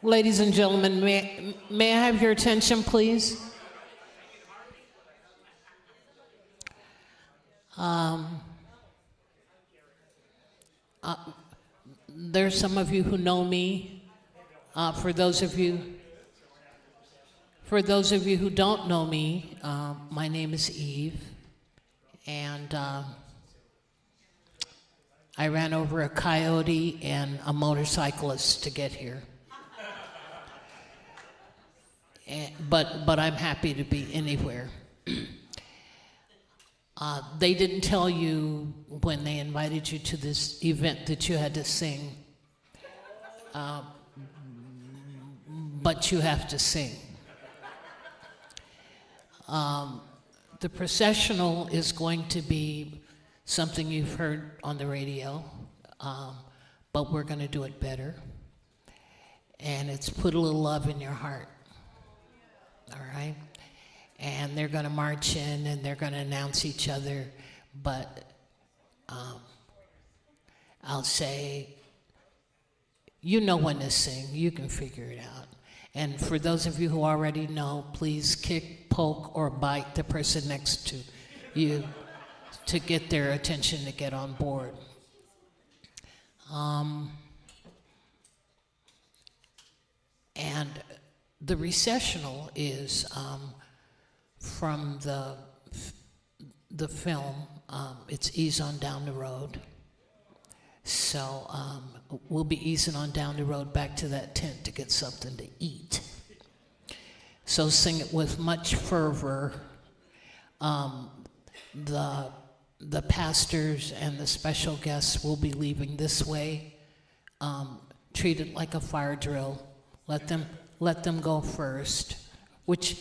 Ladies and gentlemen, may I have your attention, please? There's some of you who know me. For those of you who don't know me, my name is Yve, and I ran over a coyote and a motorcyclist to get here. But I'm happy to be anywhere. They didn't tell you when they invited you to this event that you had to sing, but you have to sing. The processional is going to be something you've heard on the radio, but we're going to do it better. And it's put a little love in your heart. All right? And they're going to march in and they're going to announce each other, but I'll say, you know when to sing, you can figure it out. And for those of you who already know, please kick, poke, or bite the person next to you to get their attention to get on board. And the recessional is from the film. It's Ease On Down the Road. So we'll be easing on down the road back to that tent to get something to eat. So sing it with much fervor. The pastors and the special guests will be leaving this way. Treat it like a fire drill. Let them go first, which,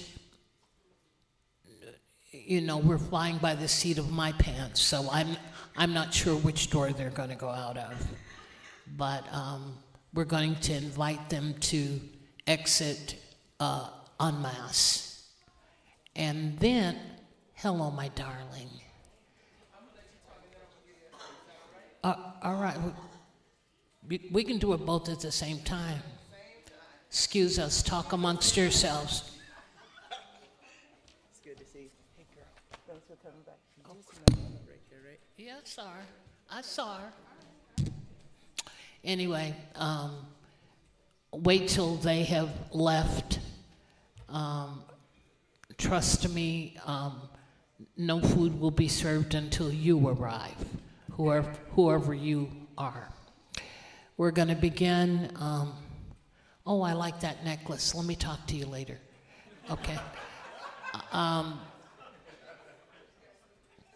you know, we're flying by the seat of my pants, so I'm not sure which door they're going to go out of. But we're going to invite them to exit en masse. And then, hello, my darling. All right, we can do it both at the same time. Excuse us, talk amongst yourselves. It's good to see you. Hey, girl. Thanks for coming back. Right there, right? Yeah, I saw her. Anyway, wait till they have left. Trust me, no food will be served until you arrive, whoever you are. We're going to begin. Oh, I like that necklace. Let me talk to you later. Okay.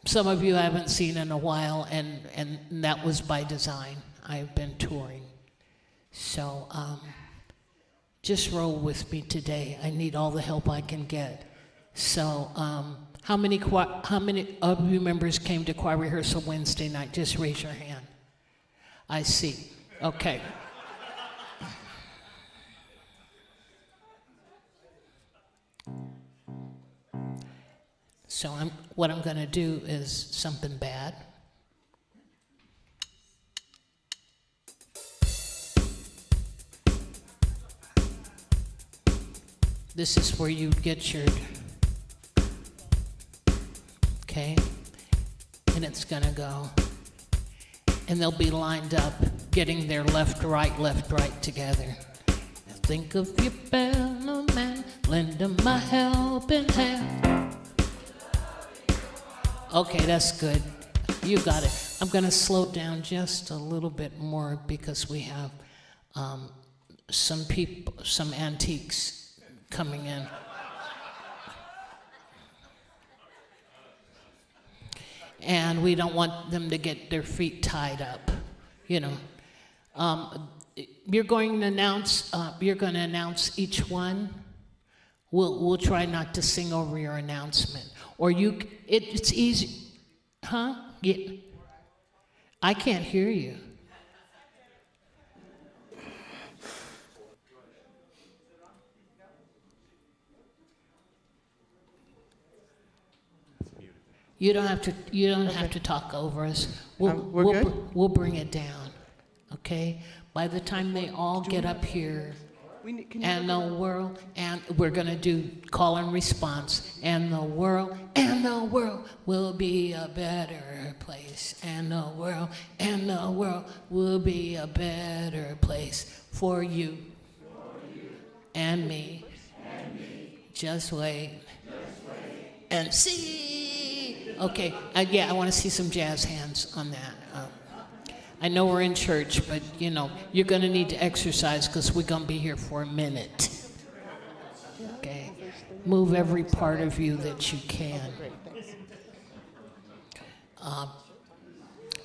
Some of you I haven't seen in a while, and that was by design. I've been touring. So just roll with me today. I need all the help I can get. So how many of you members came to choir rehearsal Wednesday night? Just raise your hand. I see. Okay. So what I'm going to do is something bad. This is where you get your, okay? And it's going to go. And they'll be lined up, getting their left, right together. Think of your fellow man, lend him a helping hand. Okay, that's good. You got it. I'm going to slow down just a little bit more because we have some antiques coming in. And we don't want them to get their feet tied up, you know. You're going to announce each one. We'll try not to sing over your announcement. Or it's easy. Huh? Yeah. I can't hear you. You don't have to talk over us. We'll bring it down. Okay? By the time they all get up here, And the world, and we're going to do call and response. And the world will be a better place. And the world will be a better place for you and me. Just wait and see. Okay, I want to see some jazz hands on that. I know we're in church, but you're going to need to exercise because we're going to be here for a minute. Okay, move every part of you that you can.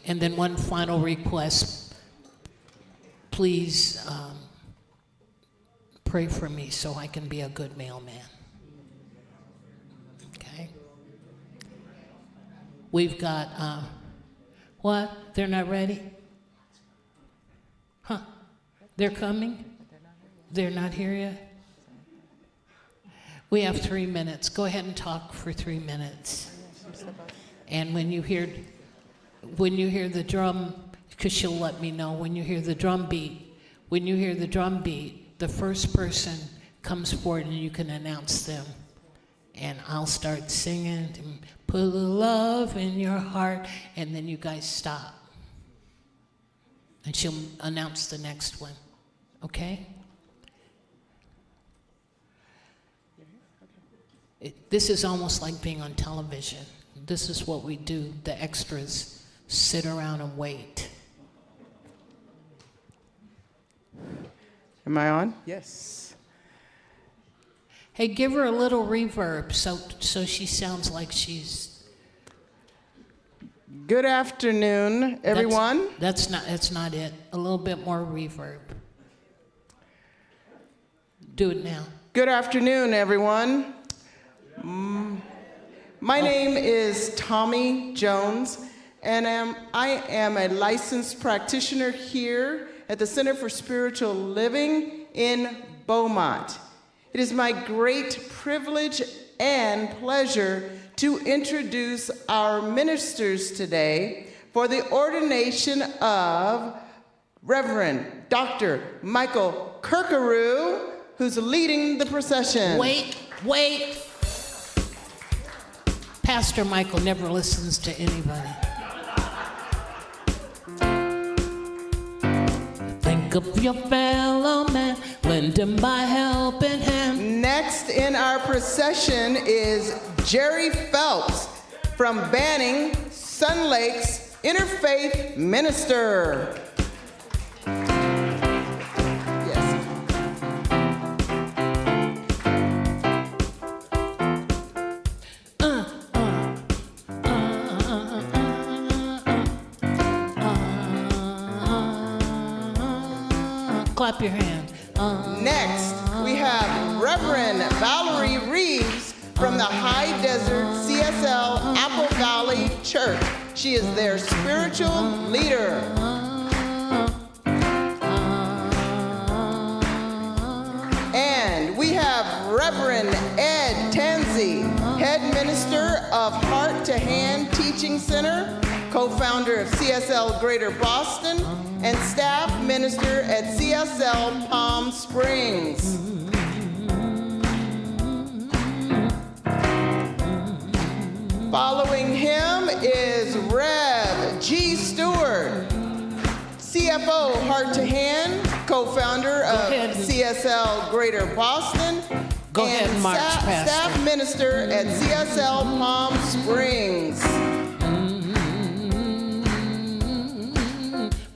And then one final request. Please pray for me so I can be a good mailman. Okay? We've got, what? They're not ready? Huh? They're coming? They're not here yet? We have 3 minutes. Go ahead and talk for 3 minutes. And when you hear the drum, because she'll let me know, when you hear the drum beat, the first person comes forward and you can announce them. And I'll start singing, and put a love in your heart, and then you guys stop. And she'll announce the next one, okay? This is almost like being on television. This is what we do, the extras sit around and wait. Am I on? Yes. Hey, give her a little reverb so she sounds like she's... Good afternoon, everyone. That's not it. A little bit more reverb. Do it now. Good afternoon, everyone. My name is Tommy Jones, and I am a licensed practitioner here at the Center for Spiritual Living in Beaumont. It is my great privilege and pleasure to introduce our ministers today for the ordination of Reverend Dr. Michael Curcuru, who's leading the procession. Wait. Pastor Michael never listens to anybody. Think of your fellow man, lend him my helping hand. Next in our procession is Jerry Phelps from Banning, Sun Lakes, Interfaith Minister. Clap your hand. Next, we have Reverend Valerie Reeves from the High Desert CSL Apple Valley Church. She is their spiritual leader. And we have Reverend Ed Tansey, head minister of Heart to Hand Teaching Center, co-founder of CSL Greater Boston, and staff minister at CSL Palm Springs. Following him is Rev. G. Stewart, CFO Heart to Hand, co-founder of CSL Greater Boston, Go ahead and march, Pastor. Staff minister at CSL Palm Springs.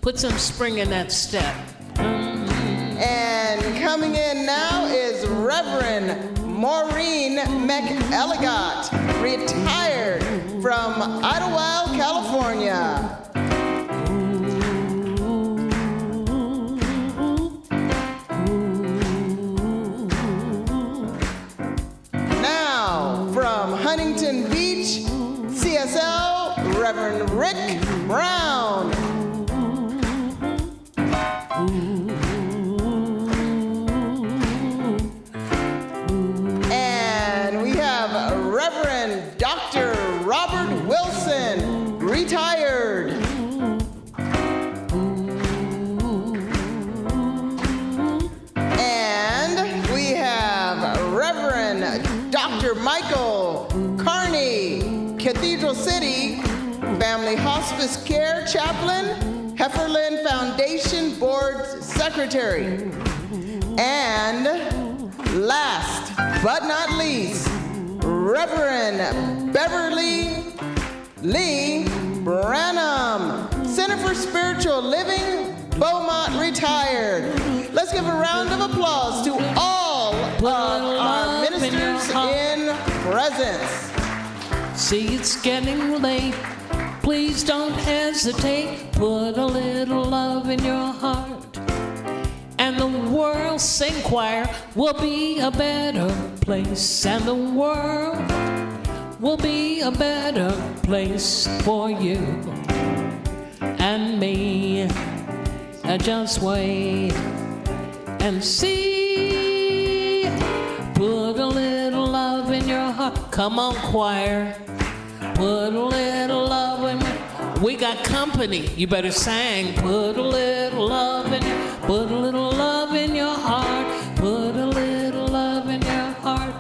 Put some spring in that step. And coming in now is Reverend Maureen McElligott, retired from Idlewild, California. Now, from Huntington Beach, CSL, Reverend Rick Brown. And we have Reverend Dr. Robert Wilson, retired. And Michael Carney, Cathedral City Family Hospice Care Chaplain, Hefferland Foundation Board Secretary. And last but not least, Reverend Beverly Lee Branham, Center for Spiritual Living, Beaumont, retired. Let's give a round of applause to all of our ministers in presence. See, it's getting late. Please don't hesitate. Put a little love in your heart, and the world sing choir will be a better place, and the world will be a better place for you and me. Just wait and see. Put a little love in your heart. Come on, choir. Put a little love in me. We got company. You better sing. Put a little love in you. Put a little love in your heart. Put a little love in your heart.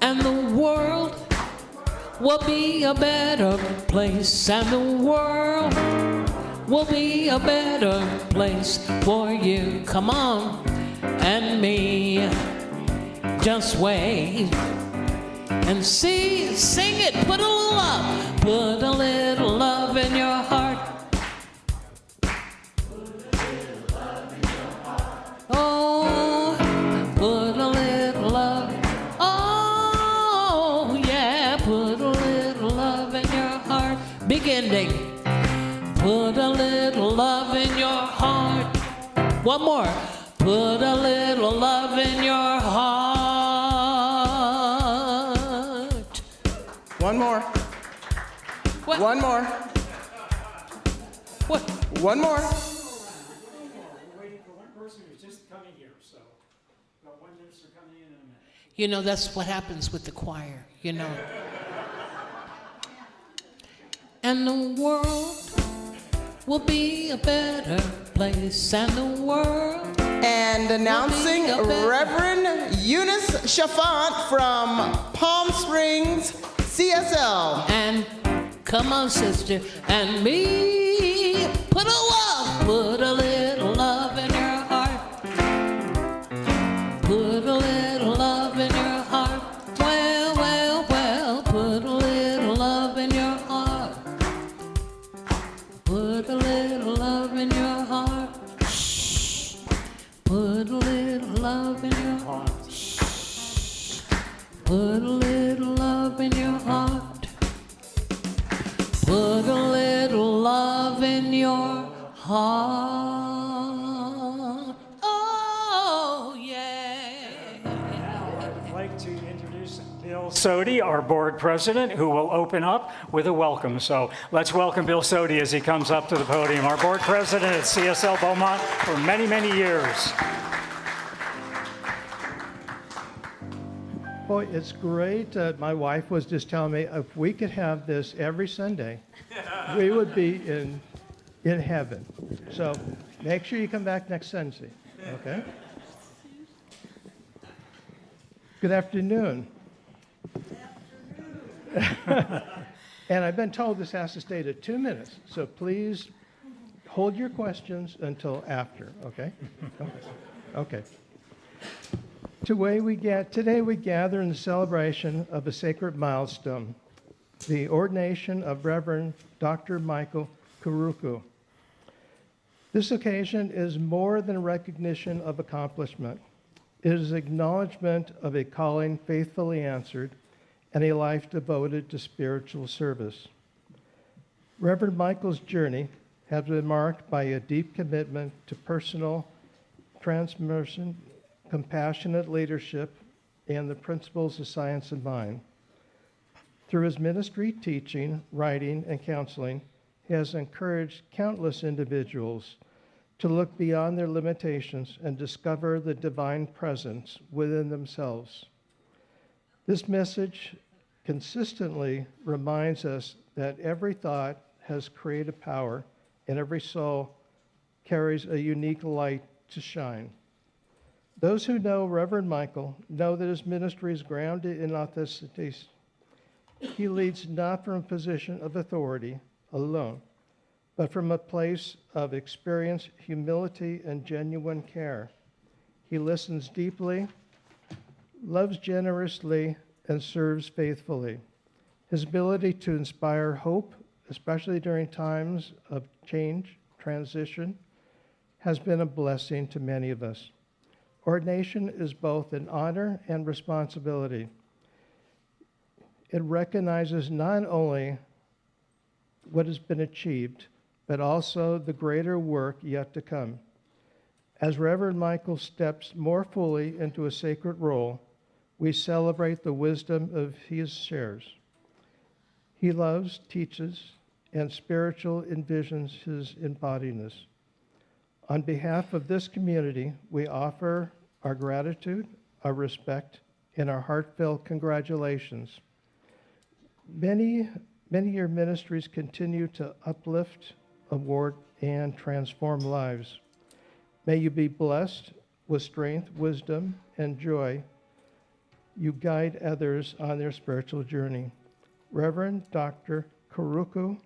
And the world will be a better place. And the world will be a better place for you. Come on, and me. Just wait and see. Sing it. Put a little love. Put a little love in your heart. Oh, put a little love. Oh, yeah. Put a little love in your heart. Big ending. Put a little love in your heart. One more. Put a little love in your heart. One more. What? One more. What? One more. We're waiting for one person who's just coming here, so got one minister coming in a minute. You know, that's what happens with the choir, you know. And the world will be a better place, and the world. And announcing Reverend Eunice Chaffant from Palm Springs, CSL. And come on, sister, and me. Put a love, put a little love in your heart. Put a little love in your heart. Well, well, well, put a little love in your heart. Put a little love in your heart. Shh. Put a little love in your heart. Shh. Put a little love in your heart. Put a little love in your heart. Oh, yeah. I'd like to introduce Bill Sodi, our board president, who will open up with a welcome. So let's welcome Bill Sodi as he comes up to the podium, our board president at CSL Beaumont for many, many years. Boy, it's great. My wife was just telling me if we could have this every Sunday, we would be in heaven. So make sure you come back next Sunday, okay? Good afternoon. And I've been told this has to stay to 2 minutes, so please hold your questions until after, okay? Okay. Today we gather in the celebration of a sacred milestone, the ordination of Reverend Dr. Michael Curcuru. This occasion is more than a recognition of accomplishment. It is acknowledgement of a calling faithfully answered and a life devoted to spiritual service. Reverend Michael's journey has been marked by a deep commitment to personal transformation, compassionate leadership, and the principles of science and mind. Through his ministry, teaching, writing, and counseling, he has encouraged countless individuals to look beyond their limitations and discover the divine presence within themselves. This message consistently reminds us that every thought has creative power and every soul carries a unique light to shine. Those who know Reverend Michael know that his ministry is grounded in authenticity. He leads not from a position of authority alone, but from a place of experience, humility, and genuine care. He listens deeply, loves generously, and serves faithfully. His ability to inspire hope, especially during times of change, transition, has been a blessing to many of us. Ordination is both an honor and responsibility. It recognizes not only what has been achieved, but also the greater work yet to come. As Reverend Michael steps more fully into a sacred role, we celebrate the wisdom of his shares. He loves, teaches, and spiritual envisions his embodiness. On behalf of this community, we offer our gratitude, our respect, and our heartfelt congratulations. Many of your ministries continue to uplift, award, and transform lives. May you be blessed with strength, wisdom, and joy. You guide others on their spiritual journey. Reverend Dr. Curcuru,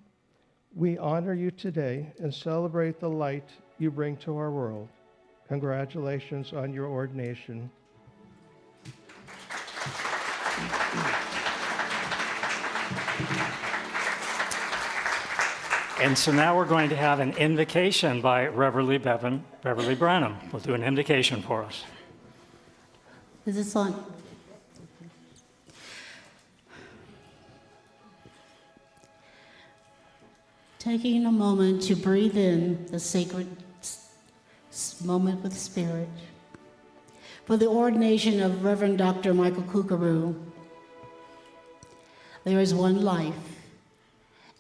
we honor you today and celebrate the light you bring to our world. Congratulations on your ordination. And so now we're going to have an invocation by Reverend Beverly Branham. Will do an invocation for us. Is this on? Taking a moment to breathe in the sacred moment with Spirit. For the ordination of Reverend Dr. Michael Curcuru, there is one life,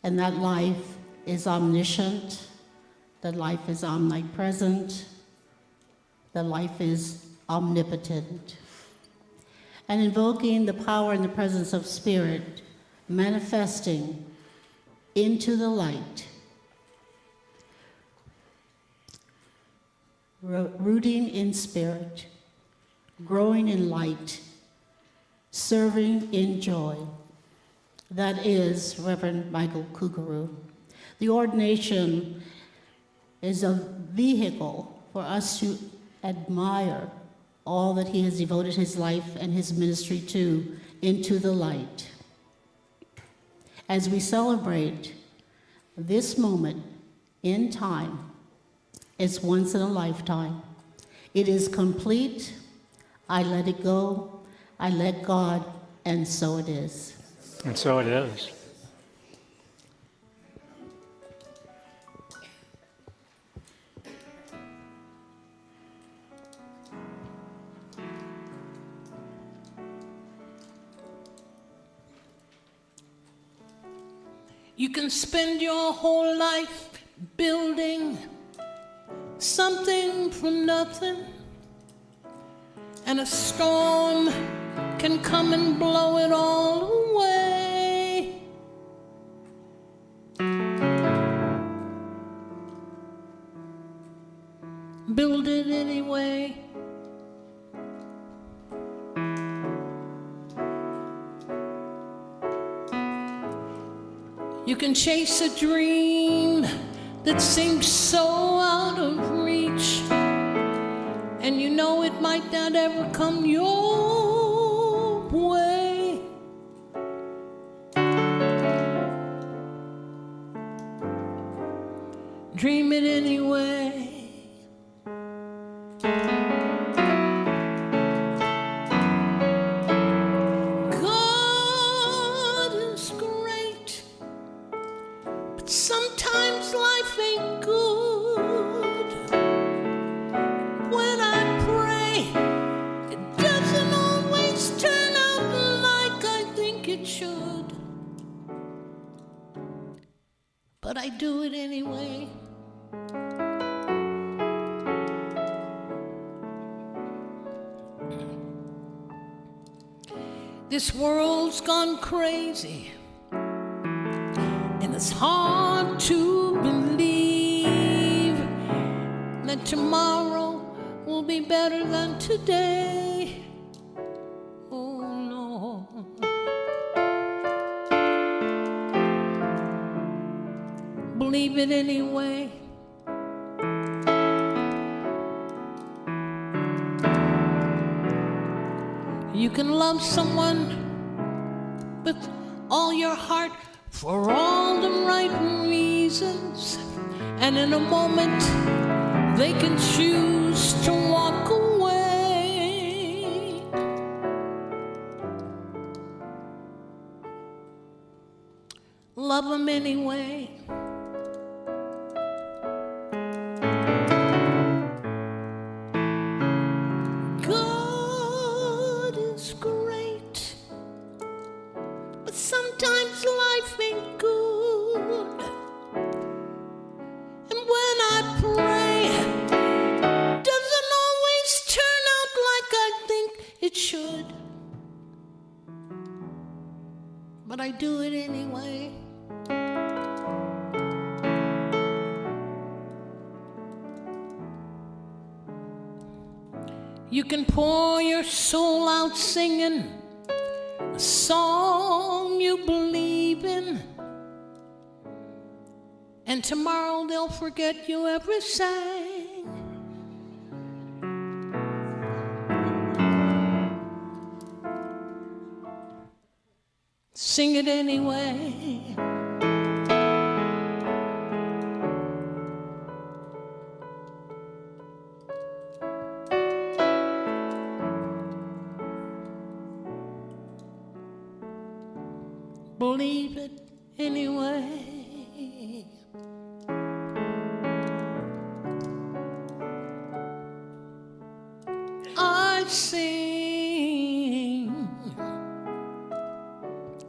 and that life is omniscient, that life is omnipresent, that life is omnipotent. And invoking the power and the presence of Spirit, manifesting into the light, rooting in spirit, growing in light, serving in joy. That is Reverend Michael Curcuru. The ordination is a vehicle for us to admire all that he has devoted his life and his ministry to into the light. As we celebrate this moment in time, it's once in a lifetime. It is complete. I let it go. I let God, and so it is. And so it is. You can spend your whole life building something from nothing, and a storm can come and blow it all away. Build it anyway. You can chase a dream that seems so out of reach, and you know it might not ever come your way. Dream it anyway. Sometimes life ain't good. When I pray, it doesn't always turn out like I think it should. But I do it anyway. This world's gone crazy, and it's hard to believe that tomorrow will be better than today. Oh, Lord. Believe it anyway. You can love someone with all your heart for all the right reasons, and in a moment they can choose to walk away. Love them anyway. God is great, but sometimes life ain't good. And when I pray, doesn't always turn out like I think it should. But I do it anyway. You can pour your soul out singing a song you believe in, and tomorrow they'll forget you ever sang. Sing it anyway. Believe it anyway. I sing,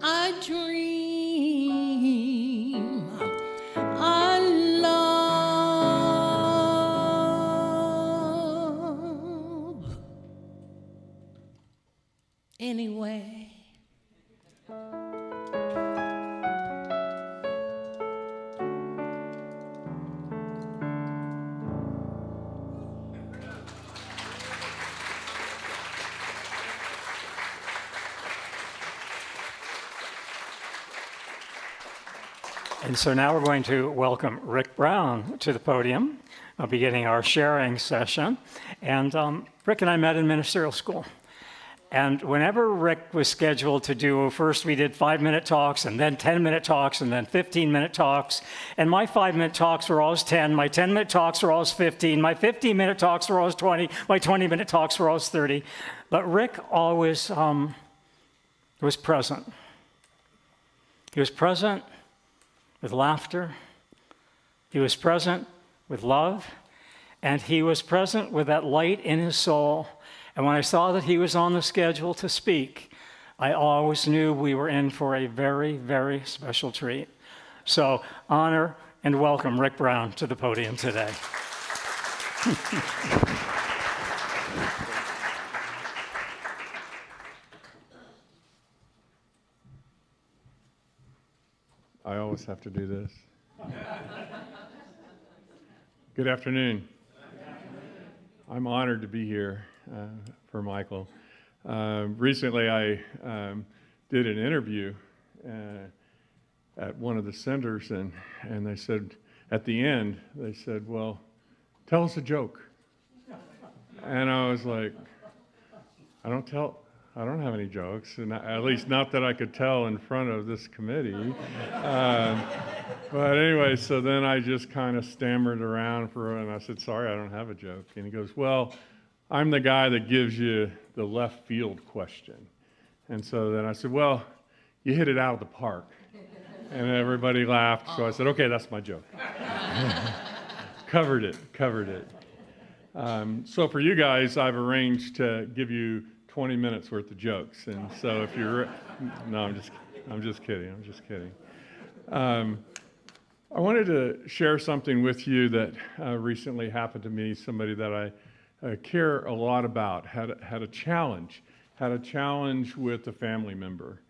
I dream, I love anyway. And so now we're going to welcome Rick Brown to the podium. I'll be getting our sharing session. And Rick and I met in ministerial school. And whenever Rick was scheduled to do, first we did 5-minute talks, and then 10-minute talks, and then 15-minute talks. And my 5-minute talks were always 10, my 10-minute talks were always 15, my 15-minute talks were always 20, my 20-minute talks were always 30. But Rick always was present. He was present with laughter. He was present with love. And he was present with that light in his soul. And when I saw that he was on the schedule to speak, I always knew we were in for a very, very special treat. So honor and welcome Rick Brown to the podium today. I always have to do this. Good afternoon. I'm honored to be here for Michael. Recently, I did an interview at one of the centers, and they said, at the end, they said, well, tell us a joke. And I was like, I don't have any jokes, and at least not that I could tell in front of this committee. But anyway, so then I just kind of stammered around and I said, sorry, I don't have a joke. And he goes, well, I'm the guy that gives you the left field question. And so then I said, well, you hit it out of the park. And everybody laughed, so I said, okay, that's my joke. Covered it. So for you guys, I've arranged to give you 20 minutes worth of jokes. And so if you're, no, I'm just kidding. I wanted to share something with you that recently happened to me, somebody that I care a lot about, had a challenge with a family member.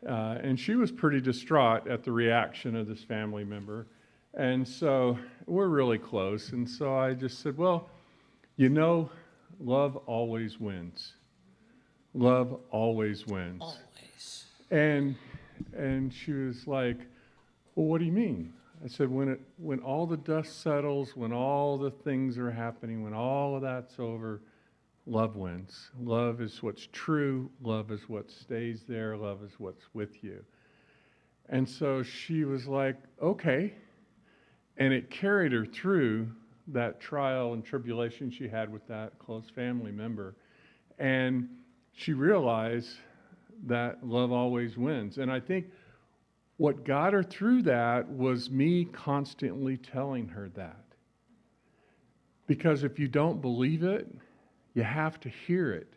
And she was pretty distraught at the reaction of this family member. And so we're really close. And so I just said, well, you know, love always wins. Love always wins. Always. And she was like, well, what do you mean? I said, when all the dust settles, when all the things are happening, when all of that's over, love wins. Love is what's true. Love is what stays there. Love is what's with you. And so she was like, okay. And it carried her through that trial and tribulation she had with that close family member. And she realized that love always wins. And I think what got her through that was me constantly telling her that. Because if you don't believe it, you have to hear it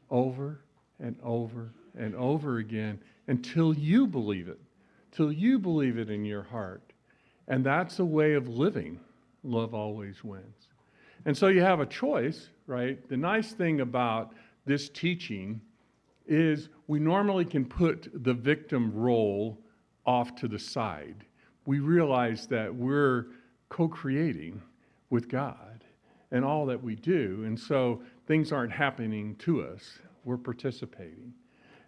over and over and over again until you believe it, till you believe it in your heart. And that's a way of living. Love always wins. And so you have a choice, right? The nice thing about this teaching is we normally can put the victim role off to the side. We realize that we're co-creating with God and all that we do. And so things aren't happening to us. We're participating.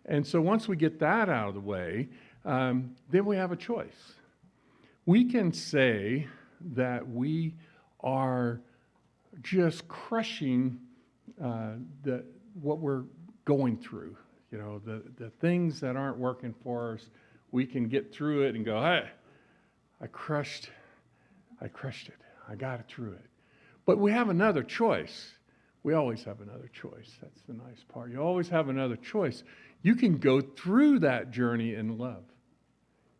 And so once we get that out of the way, then we have a choice. We can say that we are just crushing what we're going through. You know, the things that aren't working for us, we can get through it and go, hey, I crushed it. I got it through it. But we have another choice. We always have another choice. That's the nice part. You always have another choice. You can go through that journey in love.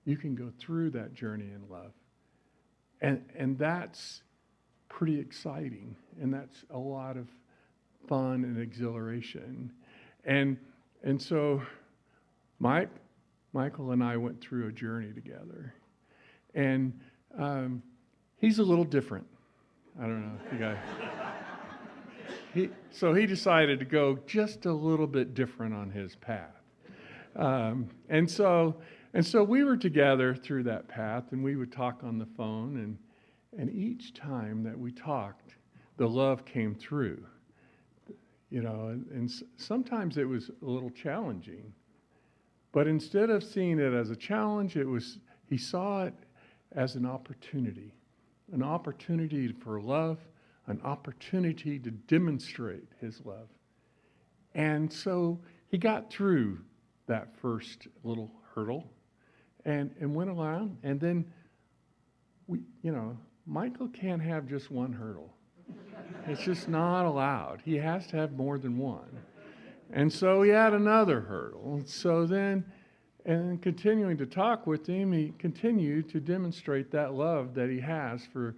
You can go through that journey in love. And that's pretty exciting. And that's a lot of fun and exhilaration. And so Michael and I went through a journey together. And he's a little different. I don't know if you guys... So he decided to go just a little bit different on his path. And so we were together through that path, and we would talk on the phone, and each time that we talked, the love came through. You know, and sometimes it was a little challenging. But instead of seeing it as a challenge, he saw it as an opportunity for love, an opportunity to demonstrate his love. And so he got through that first little hurdle and went around. And then, Michael can't have just one hurdle. It's just not allowed. He has to have more than one. And so he had another hurdle. So then, and continuing to talk with him, he continued to demonstrate that love that he has for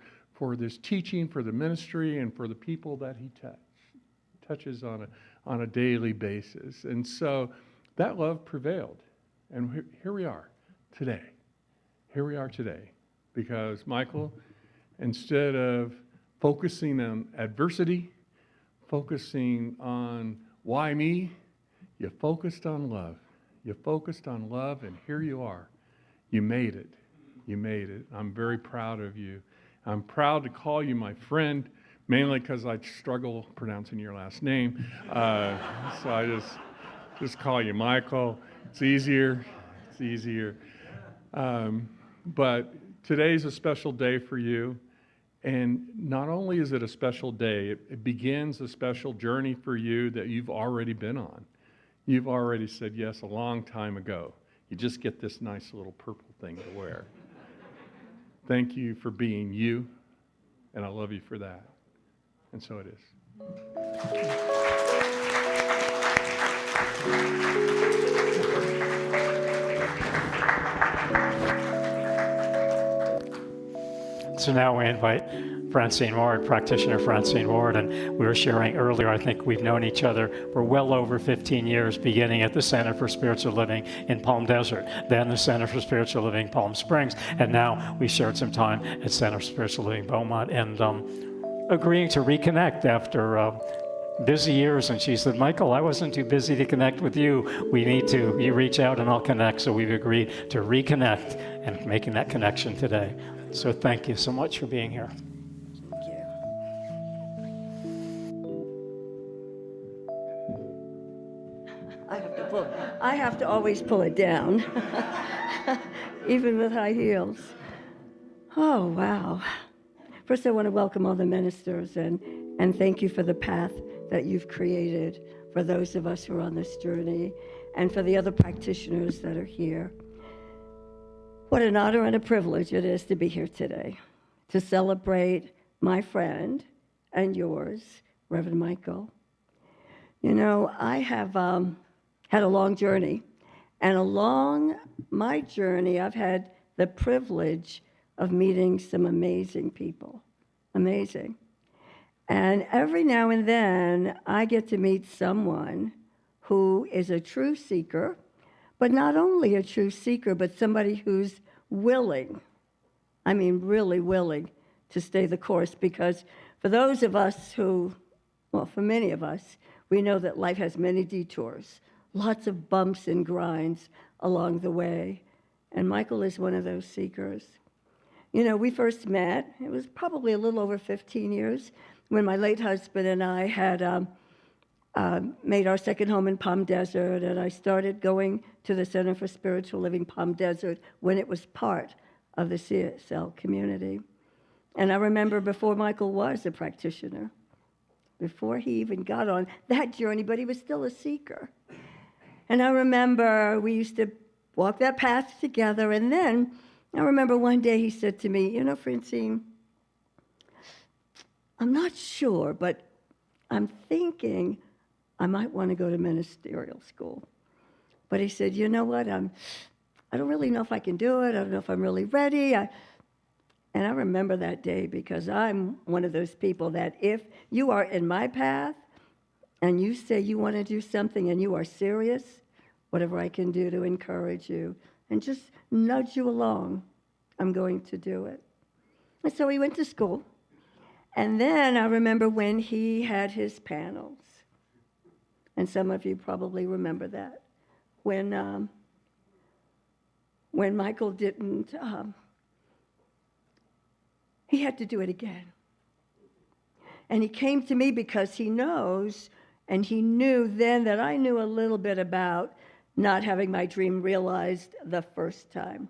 this teaching, for the ministry, and for the people that he touches on a daily basis. And so that love prevailed. And here we are today. Here we are today. Because Michael, instead of focusing on adversity, focusing on why me, you focused on love. You focused on love, and here you are. You made it. You made it. I'm very proud of you. I'm proud to call you my friend, mainly because I struggle pronouncing your last name. So I just call you Michael. It's easier. It's easier. But today's a special day for you. And not only is it a special day, it begins a special journey for you that you've already been on. You've already said yes a long time ago. You just get this nice little purple thing to wear. Thank you for being you, and I love you for that. And so it is. So now we invite Francine Ward, Practitioner Francine Ward, and we were sharing earlier, I think we've known each other for well over 15 years, beginning at the Center for Spiritual Living in Palm Desert, then the Center for Spiritual Living Palm Springs, and now we shared some time at Center for Spiritual Living Beaumont, and agreeing to reconnect after busy years. And she said, Michael, I wasn't too busy to connect with you. You reach out and I'll connect. So we've agreed to reconnect and making that connection today. So thank you so much for being here. I have to always pull it down, even with high heels. Oh, wow. First, I want to welcome all the ministers and thank you for the path that you've created for those of us who are on this journey and for the other practitioners that are here. What an honor and a privilege it is to be here today, to celebrate my friend and yours, Reverend Michael. You know, I have had a long journey, and along my journey, I've had the privilege of meeting some amazing people, amazing. And every now and then, I get to meet someone who is a true seeker, but not only a true seeker, but somebody who's willing, I mean really willing, to stay the course. Because for those of us who, well, for many of us, we know that life has many detours, lots of bumps and grinds along the way. And Michael is one of those seekers. You know, we first met, it was probably a little over 15 years, when my late husband and I had made our second home in Palm Desert, and I started going to the Center for Spiritual Living Palm Desert when it was part of the CSL community. And I remember before Michael was a practitioner, before he even got on that journey, but he was still a seeker. And I remember we used to walk that path together, and then I remember one day he said to me, you know, Francine, I'm not sure, but I'm thinking I might want to go to ministerial school. But he said, you know what, I don't really know if I can do it. I don't know if I'm really ready. And I remember that day because I'm one of those people that if you are in my path and you say you want to do something and you are serious, whatever I can do to encourage you and just nudge you along, I'm going to do it. And so he went to school. And then I remember when he had his panels. And some of you probably remember that. When Michael didn't, he had to do it again. And he came to me because he knows, and he knew then that I knew a little bit about not having my dream realized the first time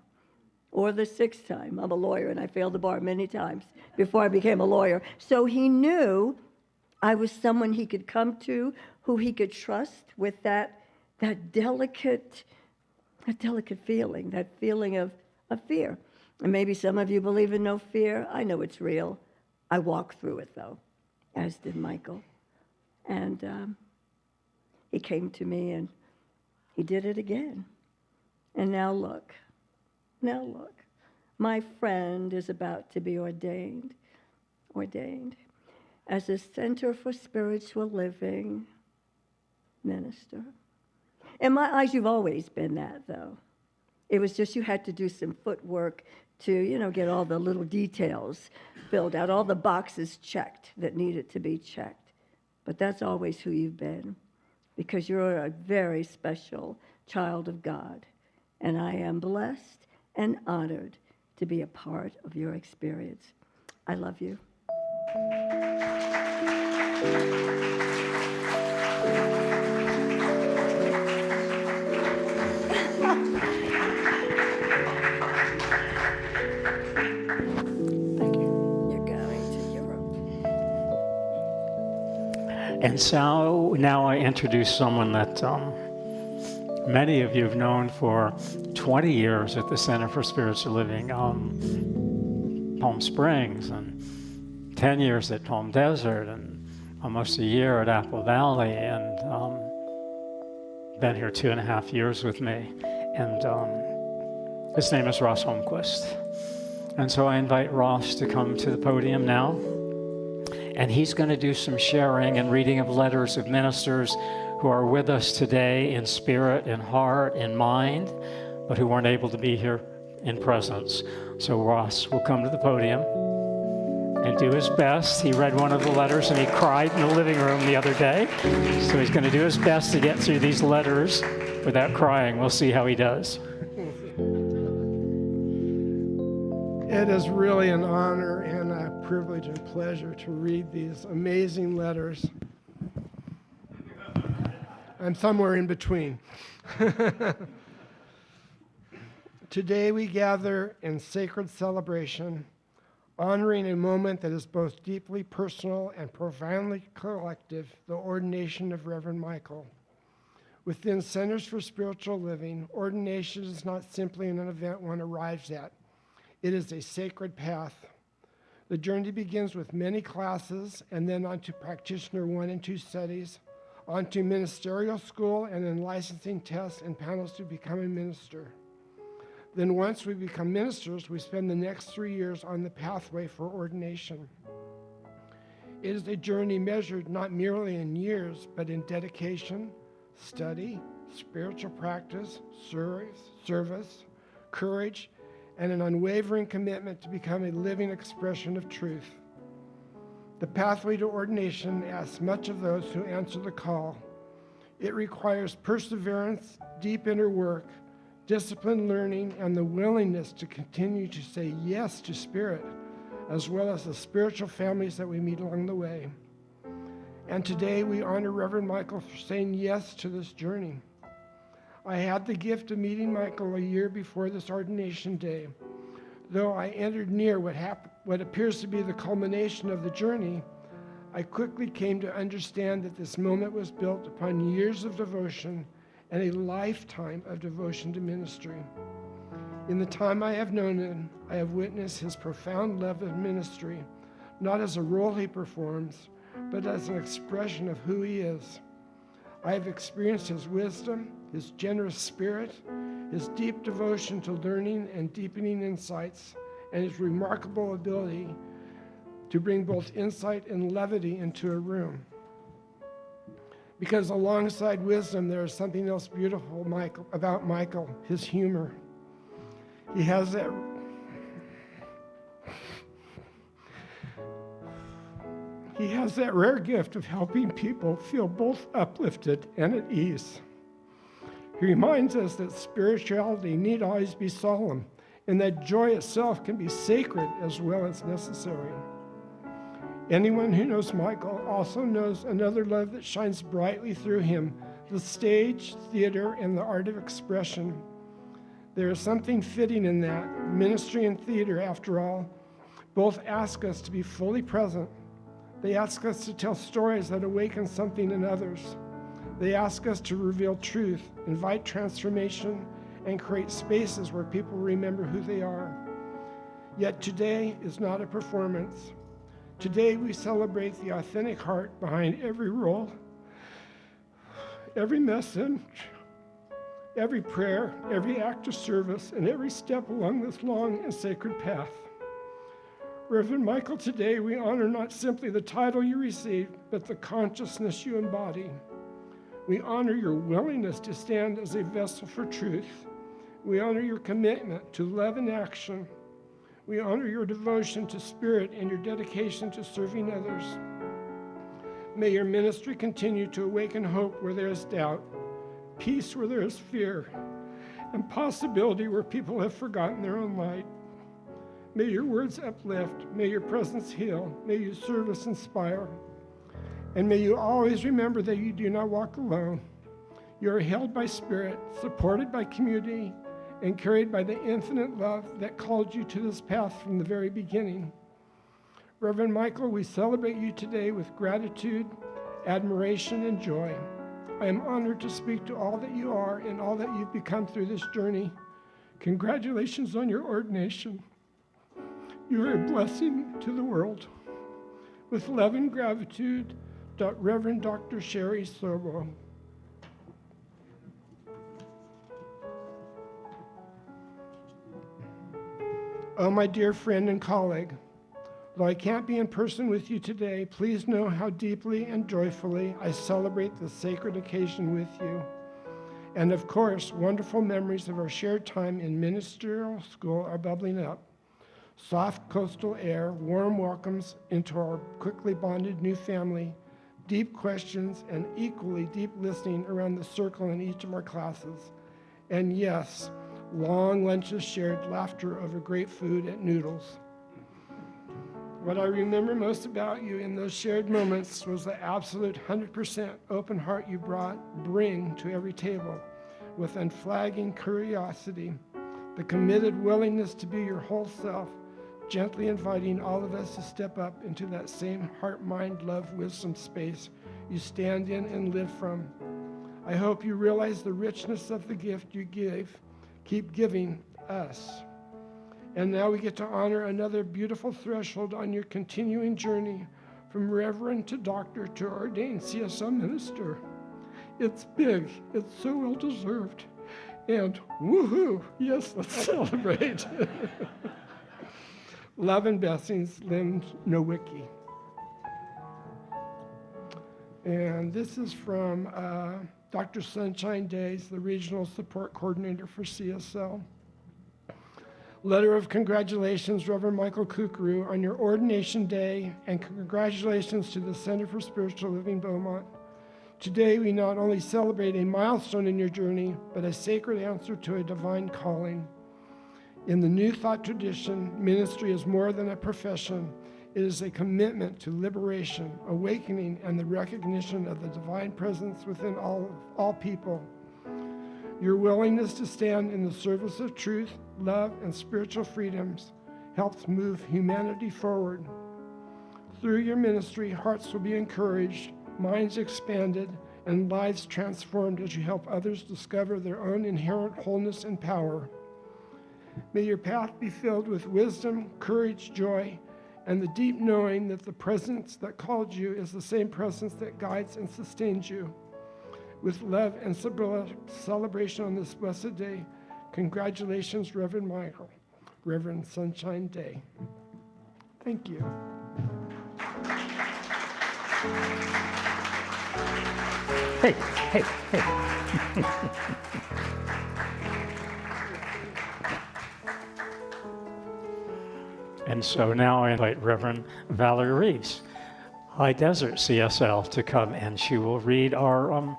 or the sixth time. I'm a lawyer, and I failed the bar many times before I became a lawyer. So he knew I was someone he could come to, who he could trust with that delicate feeling, that feeling of fear. And maybe some of you believe in no fear. I know it's real. I walked through it, though, as did Michael. And he came to me, and he did it again. And now look, my friend is about to be ordained as a Center for Spiritual Living minister. In my eyes, you've always been that, though. It was just you had to do some footwork to, you know, get all the little details filled out, all the boxes checked that needed to be checked. But that's always who you've been, because you're a very special child of God. And I am blessed and honored to be a part of your experience. I love you. And so now I introduce someone that many of you have known for 20 years at the Center for Spiritual Living, Palm Springs, and 10 years at Palm Desert, and almost a year at Apple Valley, and been here 2.5 years with me. And his name is Ross Holmquist. And so I invite Ross to come to the podium now. And he's going to do some sharing and reading of letters of ministers who are with us today in spirit, in heart, in mind, but who weren't able to be here in presence. So Ross will come to the podium and do his best. He read one of the letters and he cried in the living room the other day. So he's going to do his best to get through these letters without crying. We'll see how he does. It is really an honor and a privilege and pleasure to read these amazing letters. I'm somewhere in between. Today we gather in sacred celebration, honoring a moment that is both deeply personal and profoundly collective, the ordination of Reverend Michael. Within Centers for Spiritual Living, ordination is not simply an event one arrives at. It is a sacred path. The journey begins with many classes and then onto Practitioner 1 and 2 studies, onto ministerial school and then licensing tests and panels to become a minister. Then once we become ministers, we spend the next 3 years on the pathway for ordination. It is a journey measured not merely in years, but in dedication, study, spiritual practice, service, courage, and an unwavering commitment to become a living expression of truth. The pathway to ordination asks much of those who answer the call. It requires perseverance, deep inner work, disciplined learning, and the willingness to continue to say yes to Spirit, as well as the spiritual families that we meet along the way. And today we honor Reverend Michael for saying yes to this journey. I had the gift of meeting Michael a year before this ordination day. Though I entered near what appears to be the culmination of the journey, I quickly came to understand that this moment was built upon years of devotion and a lifetime of devotion to ministry. In the time I have known him, I have witnessed his profound love of ministry, not as a role he performs, but as an expression of who he is. I have experienced his wisdom, his generous spirit, his deep devotion to learning and deepening insights, and his remarkable ability to bring both insight and levity into a room. Because alongside wisdom, there is something else beautiful about Michael, his humor. He has that rare gift of helping people feel both uplifted and at ease. He reminds us that spirituality need always be solemn, and that joy itself can be sacred as well as necessary. Anyone who knows Michael also knows another love that shines brightly through him, the stage, theater, and the art of expression. There is something fitting in that. Ministry and theater, after all, both ask us to be fully present. They ask us to tell stories that awaken something in others. They ask us to reveal truth, invite transformation, and create spaces where people remember who they are. Yet today is not a performance. Today we celebrate the authentic heart behind every role, every message, every prayer, every act of service, and every step along this long and sacred path. Reverend Michael, today we honor not simply the title you received, but the consciousness you embody. We honor your willingness to stand as a vessel for truth. We honor your commitment to love and action. We honor your devotion to Spirit and your dedication to serving others. May your ministry continue to awaken hope where there is doubt, peace where there is fear, and possibility where people have forgotten their own light. May your words uplift. May your presence heal. May your service inspire. And may you always remember that you do not walk alone. You are held by Spirit, supported by community, and carried by the infinite love that called you to this path from the very beginning. Reverend Michael, we celebrate you today with gratitude, admiration, and joy. I am honored to speak to all that you are and all that you've become through this journey. Congratulations on your ordination. You are a blessing to the world. With love and gratitude, Reverend Dr. Sherry Sorbo. Oh, my dear friend and colleague, though I can't be in person with you today, please know how deeply and joyfully I celebrate this sacred occasion with you. And of course, wonderful memories of our shared time in ministerial school are bubbling up. Soft coastal air, warm welcomes into our quickly bonded new family, deep questions, and equally deep listening around the circle in each of our classes. And yes, long lunches shared, laughter over great food at Noodles. What I remember most about you in those shared moments was the absolute 100% open heart you bring to every table, with unflagging curiosity, the committed willingness to be your whole self, gently inviting all of us to step up into that same heart, mind, love, wisdom space you stand in and live from. I hope you realize the richness of the gift you give. Keep giving us. And now we get to honor another beautiful threshold on your continuing journey from Reverend to Doctor to ordained CSL minister. It's big. It's so well deserved. And woohoo! Yes, let's celebrate. Love and blessings, Lynn Nowicki. And this is from Dr. Sunshine Days, the Regional Support Coordinator for CSL. Letter of congratulations, Reverend Michael Curcuru, on your ordination day, and congratulations to the Center for Spiritual Living Beaumont. Today, we not only celebrate a milestone in your journey, but a sacred answer to a divine calling. In the New Thought tradition, ministry is more than a profession. It is a commitment to liberation, awakening, and the recognition of the divine presence within all people. Your willingness to stand in the service of truth, love, and spiritual freedoms helps move humanity forward. Through your ministry, hearts will be encouraged, minds expanded, and lives transformed as you help others discover their own inherent wholeness and power. May your path be filled with wisdom, courage, joy, and the deep knowing that the presence that called you is the same presence that guides and sustains you. With love and celebration on this blessed day, congratulations, Reverend Michael, Reverend Sunshine Day. Thank you. Hey. And so now I invite Reverend Valerie Reeves, High Desert CSL, to come, and she will read our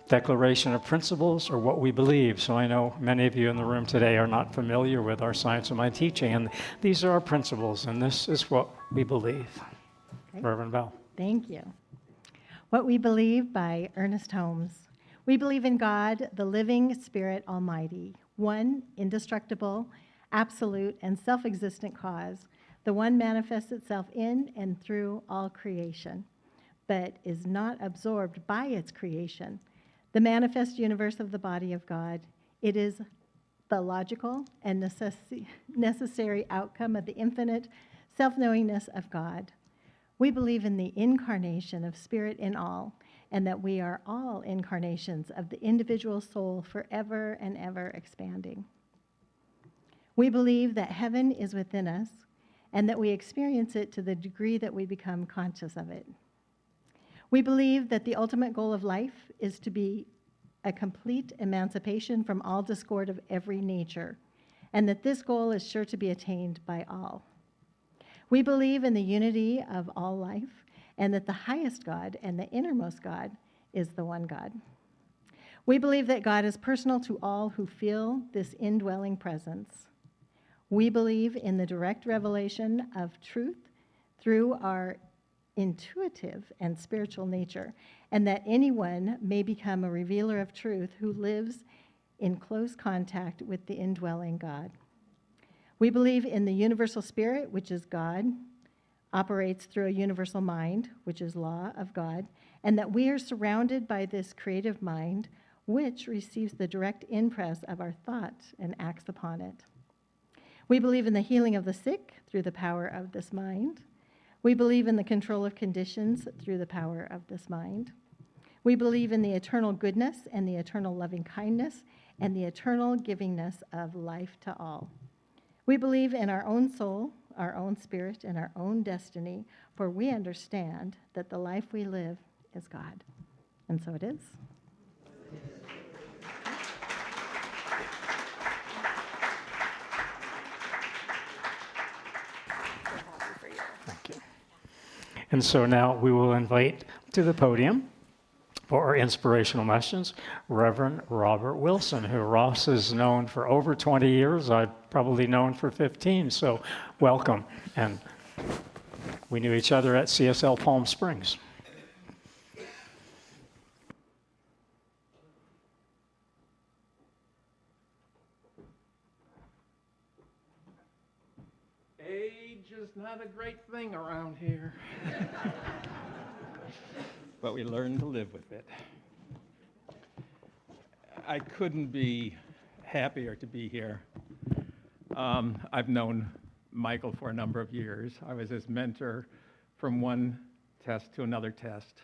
Declaration of Principles, or what we believe. So I know many of you in the room today are not familiar with our Science of Mind teaching, and these are our principles, and this is what we believe. Okay. Reverend Val. Thank you. What We Believe by Ernest Holmes. We believe in God, the living Spirit Almighty, one indestructible, absolute, and self-existent cause. The one manifests itself in and through all creation, but is not absorbed by its creation. The manifest universe of the body of God. It is the logical and necessary outcome of the infinite self-knowingness of God. We believe in the incarnation of Spirit in all, and that we are all incarnations of the individual soul forever and ever expanding. We believe that heaven is within us, and that we experience it to the degree that we become conscious of it. We believe that the ultimate goal of life is to be a complete emancipation from all discord of every nature, and that this goal is sure to be attained by all. We believe in the unity of all life, and that the highest God and the innermost God is the one God. We believe that God is personal to all who feel this indwelling presence. We believe in the direct revelation of truth through our intuitive and spiritual nature, and that anyone may become a revealer of truth who lives in close contact with the indwelling God. We believe in the universal spirit, which is God, operates through a universal mind, which is law of God, and that we are surrounded by this creative mind, which receives the direct impress of our thought and acts upon it. We believe in the healing of the sick through the power of this mind. We believe in the control of conditions through the power of this mind. We believe in the eternal goodness and the eternal loving kindness and the eternal givingness of life to all. We believe in our own soul, our own spirit, and our own destiny, for we understand that the life we live is God. And so it is. Thank you. And so now we will invite to the podium for our inspirational messages, Reverend Robert Wilson, who Ross has known for over 20 years. I've probably known for 15, so welcome. And We knew each other at CSL Palm Springs. Age is not a great thing around here. But we learn to live with it. I couldn't be happier to be here. I've known Michael for a number of years. I was his mentor from one test to another test.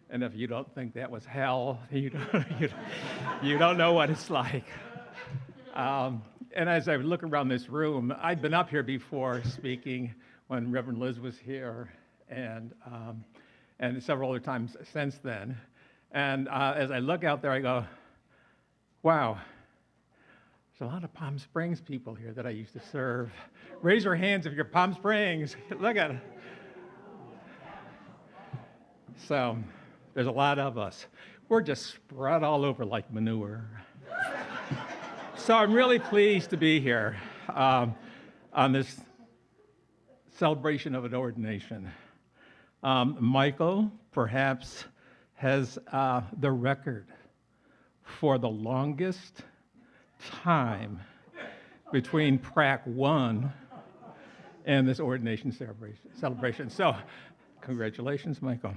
And if you don't think that was hell, you don't know what it's like. And as I look around this room, I'd been up here before speaking when Reverend Liz was here, and several other times since then. And as I look out there, I go, wow, there's a lot of Palm Springs people here that I used to serve. Raise your hands if you're Palm Springs. Look at it. So there's a lot of us. We're just spread all over like manure. So I'm really pleased to be here on this celebration of an ordination. Michael perhaps has the record for the longest time between Prac 1 and this ordination celebration. So congratulations, Michael.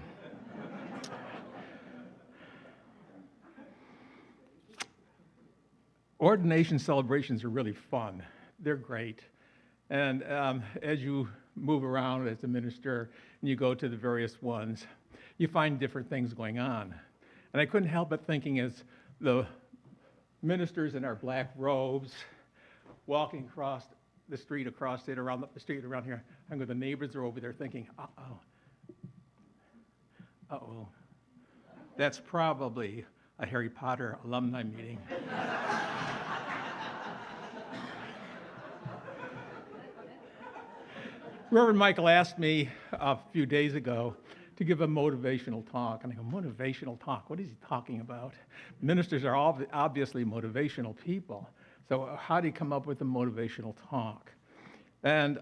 Ordination celebrations are really fun. They're great. And as you move around as a minister and you go to the various ones, you find different things going on. And I couldn't help but thinking as the ministers in our black robes walking across the street, around the street around here, and the neighbors are over there thinking, uh-oh. That's probably a Harry Potter alumni meeting. Reverend Michael asked me a few days ago to give a motivational talk. And I go, motivational talk? What is he talking about? Ministers are obviously motivational people. So how do you come up with a motivational talk? And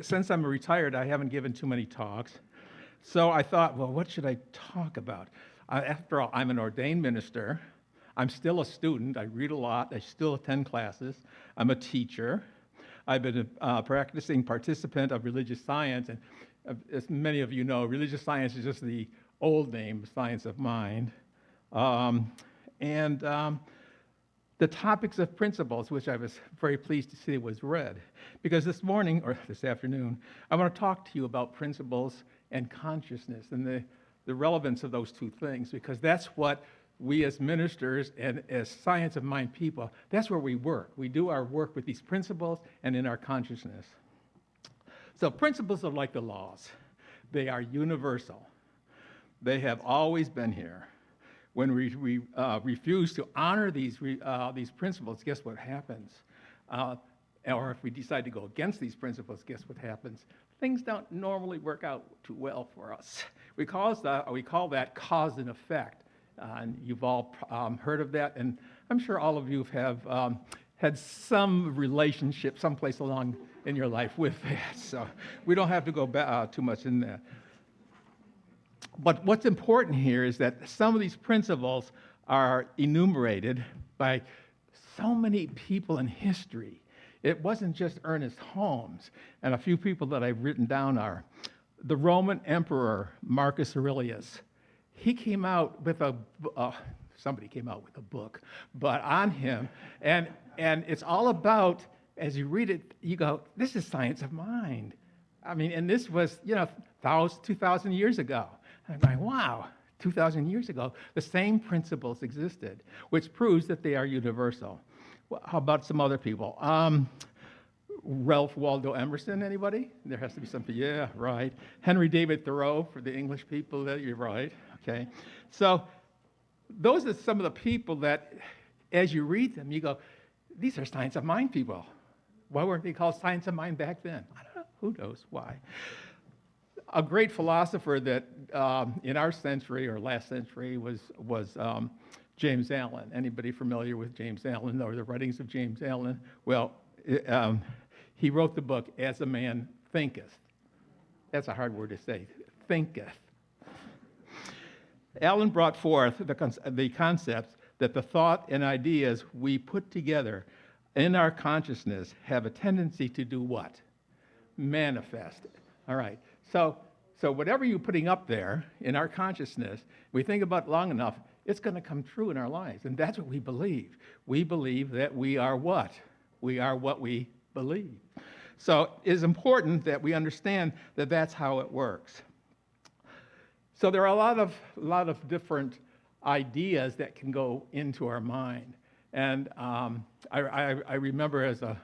since I'm retired, I haven't given too many talks. So I thought, well, what should I talk about? After all, I'm an ordained minister. I'm still a student. I read a lot. I still attend classes. I'm a teacher. I've been a practicing participant of religious science, and as many of you know, religious science is just the old name, science of mind. The topics of principles, which I was very pleased to see was read. Because this morning, or this afternoon, I want to talk to you about principles and consciousness and the relevance of those two things, because that's what we as ministers and as science of mind people, that's where we work. We do our work with these principles and in our consciousness. So principles are like the laws. They are universal. They have always been here. When we refuse to honor these principles, guess what happens? Or if we decide to go against these principles, guess what happens? Things don't normally work out too well for us. We call that cause and effect. And you've all heard of that, and I'm sure all of you have had some relationship someplace along in your life with that. So we don't have to go too much in that. But what's important here is that some of these principles are enumerated by so many people in history. It wasn't just Ernest Holmes, and a few people that I've written down are the Roman Emperor Marcus Aurelius. He came out with somebody came out with a book, but on him, and it's all about, as you read it, you go, this is science of mind. I mean, and this was, 2,000 years ago. I'm going, wow, 2,000 years ago, the same principles existed, which proves that they are universal. Well, how about some other people? Ralph Waldo Emerson, anybody? There has to be something, yeah, right. Henry David Thoreau, for the English people, you're right, okay. So those are some of the people that, as you read them, you go, these are science of mind people. Why weren't they called science of mind back then? I don't know, who knows why. A great philosopher that in our century or last century was James Allen. Anybody familiar with James Allen or the writings of James Allen? Well, he wrote the book, As a Man Thinketh. That's a hard word to say. Thinketh. Allen brought forth the concepts that the thought and ideas we put together in our consciousness have a tendency to do what? Manifest. All right. So whatever you're putting up there in our consciousness, we think about it long enough, it's going to come true in our lives. And that's what we believe. We believe that we are what? We are what we believe. So it is important that we understand that that's how it works. So there are a lot of different ideas that can go into our mind. And I remember as a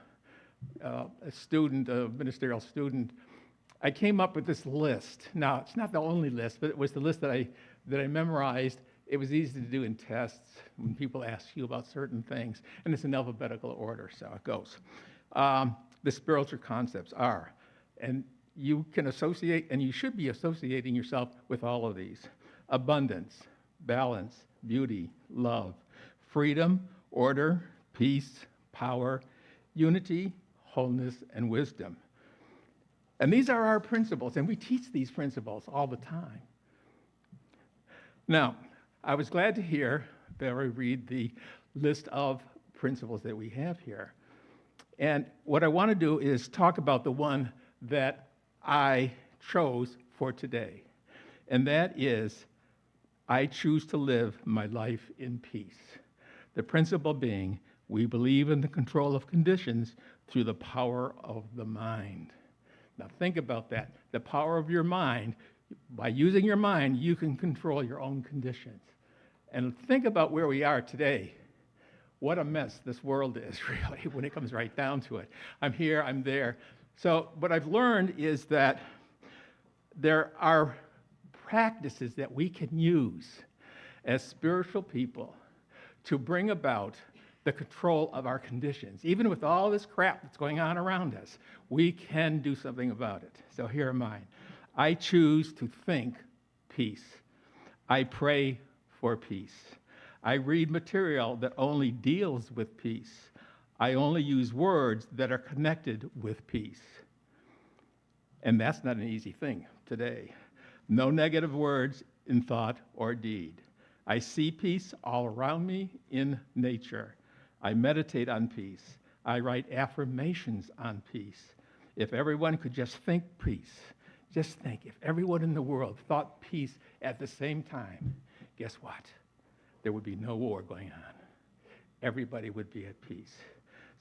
student, a ministerial student, I came up with this list. Now, it's not the only list, but it was the list that I memorized. It was easy to do in tests when people ask you about certain things. And it's in alphabetical order, so it goes. The spiritual concepts are, and you can associate, and you should be associating yourself with all of these: abundance, balance, beauty, love, freedom, order, peace, power, unity, wholeness, and wisdom. And these are our principles, and we teach these principles all the time. Now, I was glad to hear Barry read the list of principles that we have here. And what I want to do is talk about the one that I chose for today. And that is, I choose to live my life in peace. The principle being, we believe in the control of conditions through the power of the mind. Now think about that. The power of your mind. By using your mind, you can control your own conditions. And think about where we are today. What a mess this world is, really, when it comes right down to it. I'm here, I'm there. So what I've learned is that there are practices that we can use as spiritual people to bring about the control of our conditions. Even with all this crap that's going on around us, we can do something about it. So here are mine. I choose to think peace. I pray for peace. I read material that only deals with peace. I only use words that are connected with peace. And that's not an easy thing today. No negative words in thought or deed. I see peace all around me in nature. I meditate on peace. I write affirmations on peace. If everyone could just think peace, just think, if everyone in the world thought peace at the same time, guess what? There would be no war going on. Everybody would be at peace.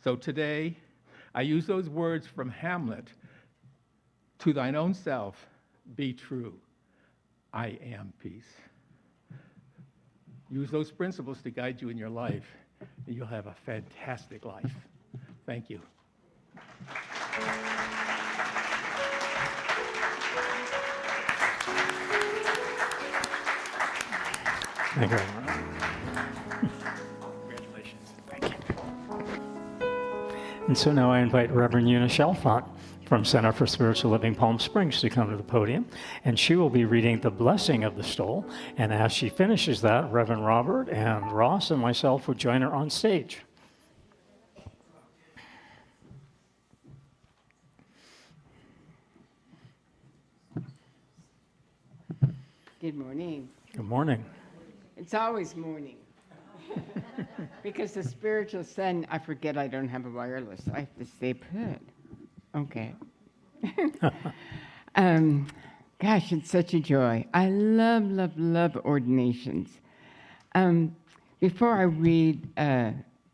So today, I use those words from Hamlet: to thine own self, be true. I am peace. Use those principles to guide you in your life, and you'll have a fantastic life. Thank you. Thank you. Congratulations. Thank you. And so now I invite Reverend Eunice Chalfant from Center for Spiritual Living Palm Springs to come to the podium, and she will be reading the blessing of the stole. And as she finishes that, Reverend Robert and Ross and myself will join her on stage. Good morning. Good morning. It's always morning. Because the spiritual sun, I forget I don't have a wireless. I have to stay put. Okay. Gosh, it's such a joy. I love, love, love ordinations. Before I read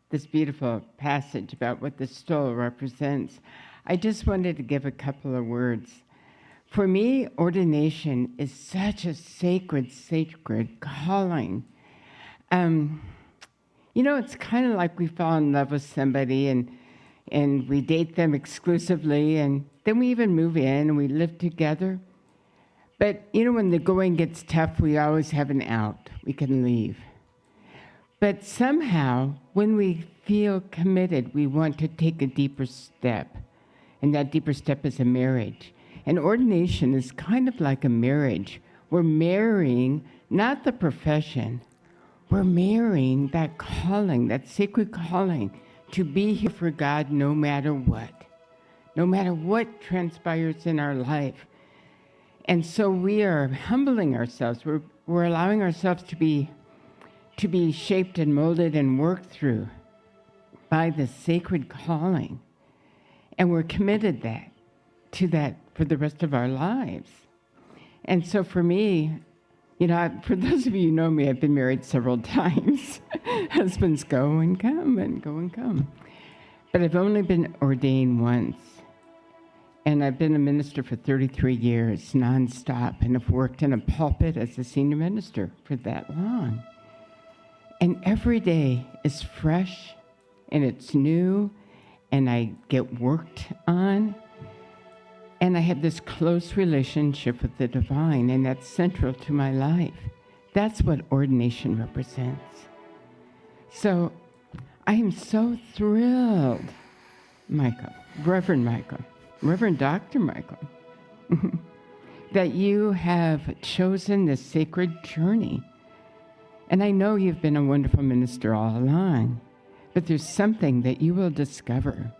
this beautiful passage about what the stole represents, I just wanted to give a couple of words. For me, ordination is such a sacred, sacred calling. You know, it's kind of like we fall in love with somebody and we date them exclusively, and then we even move in and we live together. But, you know, when the going gets tough, we always have an out. We can leave. But somehow, when we feel committed, we want to take a deeper step. And that deeper step is a marriage. And ordination is kind of like a marriage. We're marrying not the profession, we're marrying that calling, that sacred calling to be here for God no matter what transpires in our life. And so we are humbling ourselves. We're allowing ourselves to be shaped and molded and worked through by the sacred calling. And we're committed to that for the rest of our lives. And so for me, for those of you who know me, I've been married several times. Husbands go and come and go and come. But I've only been ordained once. And I've been a minister for 33 years, nonstop, and have worked in a pulpit as a senior minister for that long. And every day is fresh, and it's new, and I get worked on. And I have this close relationship with the divine, and that's central to my life. That's what ordination represents. So I am so thrilled, Reverend Dr. Michael, that you have chosen this sacred journey. And I know you've been a wonderful minister all along, but there's something that you will discover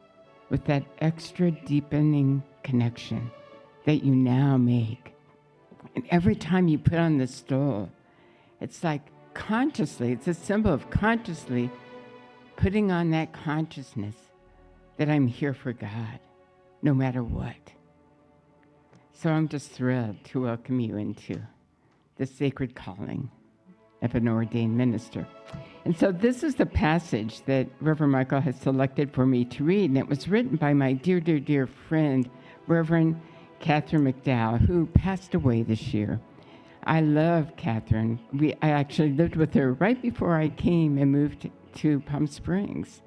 with that extra deepening connection that you now make. And every time you put on the stole, it's like consciously, it's a symbol of consciously putting on that consciousness that I'm here for God, no matter what. So I'm just thrilled to welcome you into the sacred calling of an ordained minister. And so this is the passage that Reverend Michael has selected for me to read, and it was written by my dear, dear, dear friend, Reverend Catherine McDowell, who passed away this year. I love Catherine. I actually lived with her right before I came and moved to Palm Springs.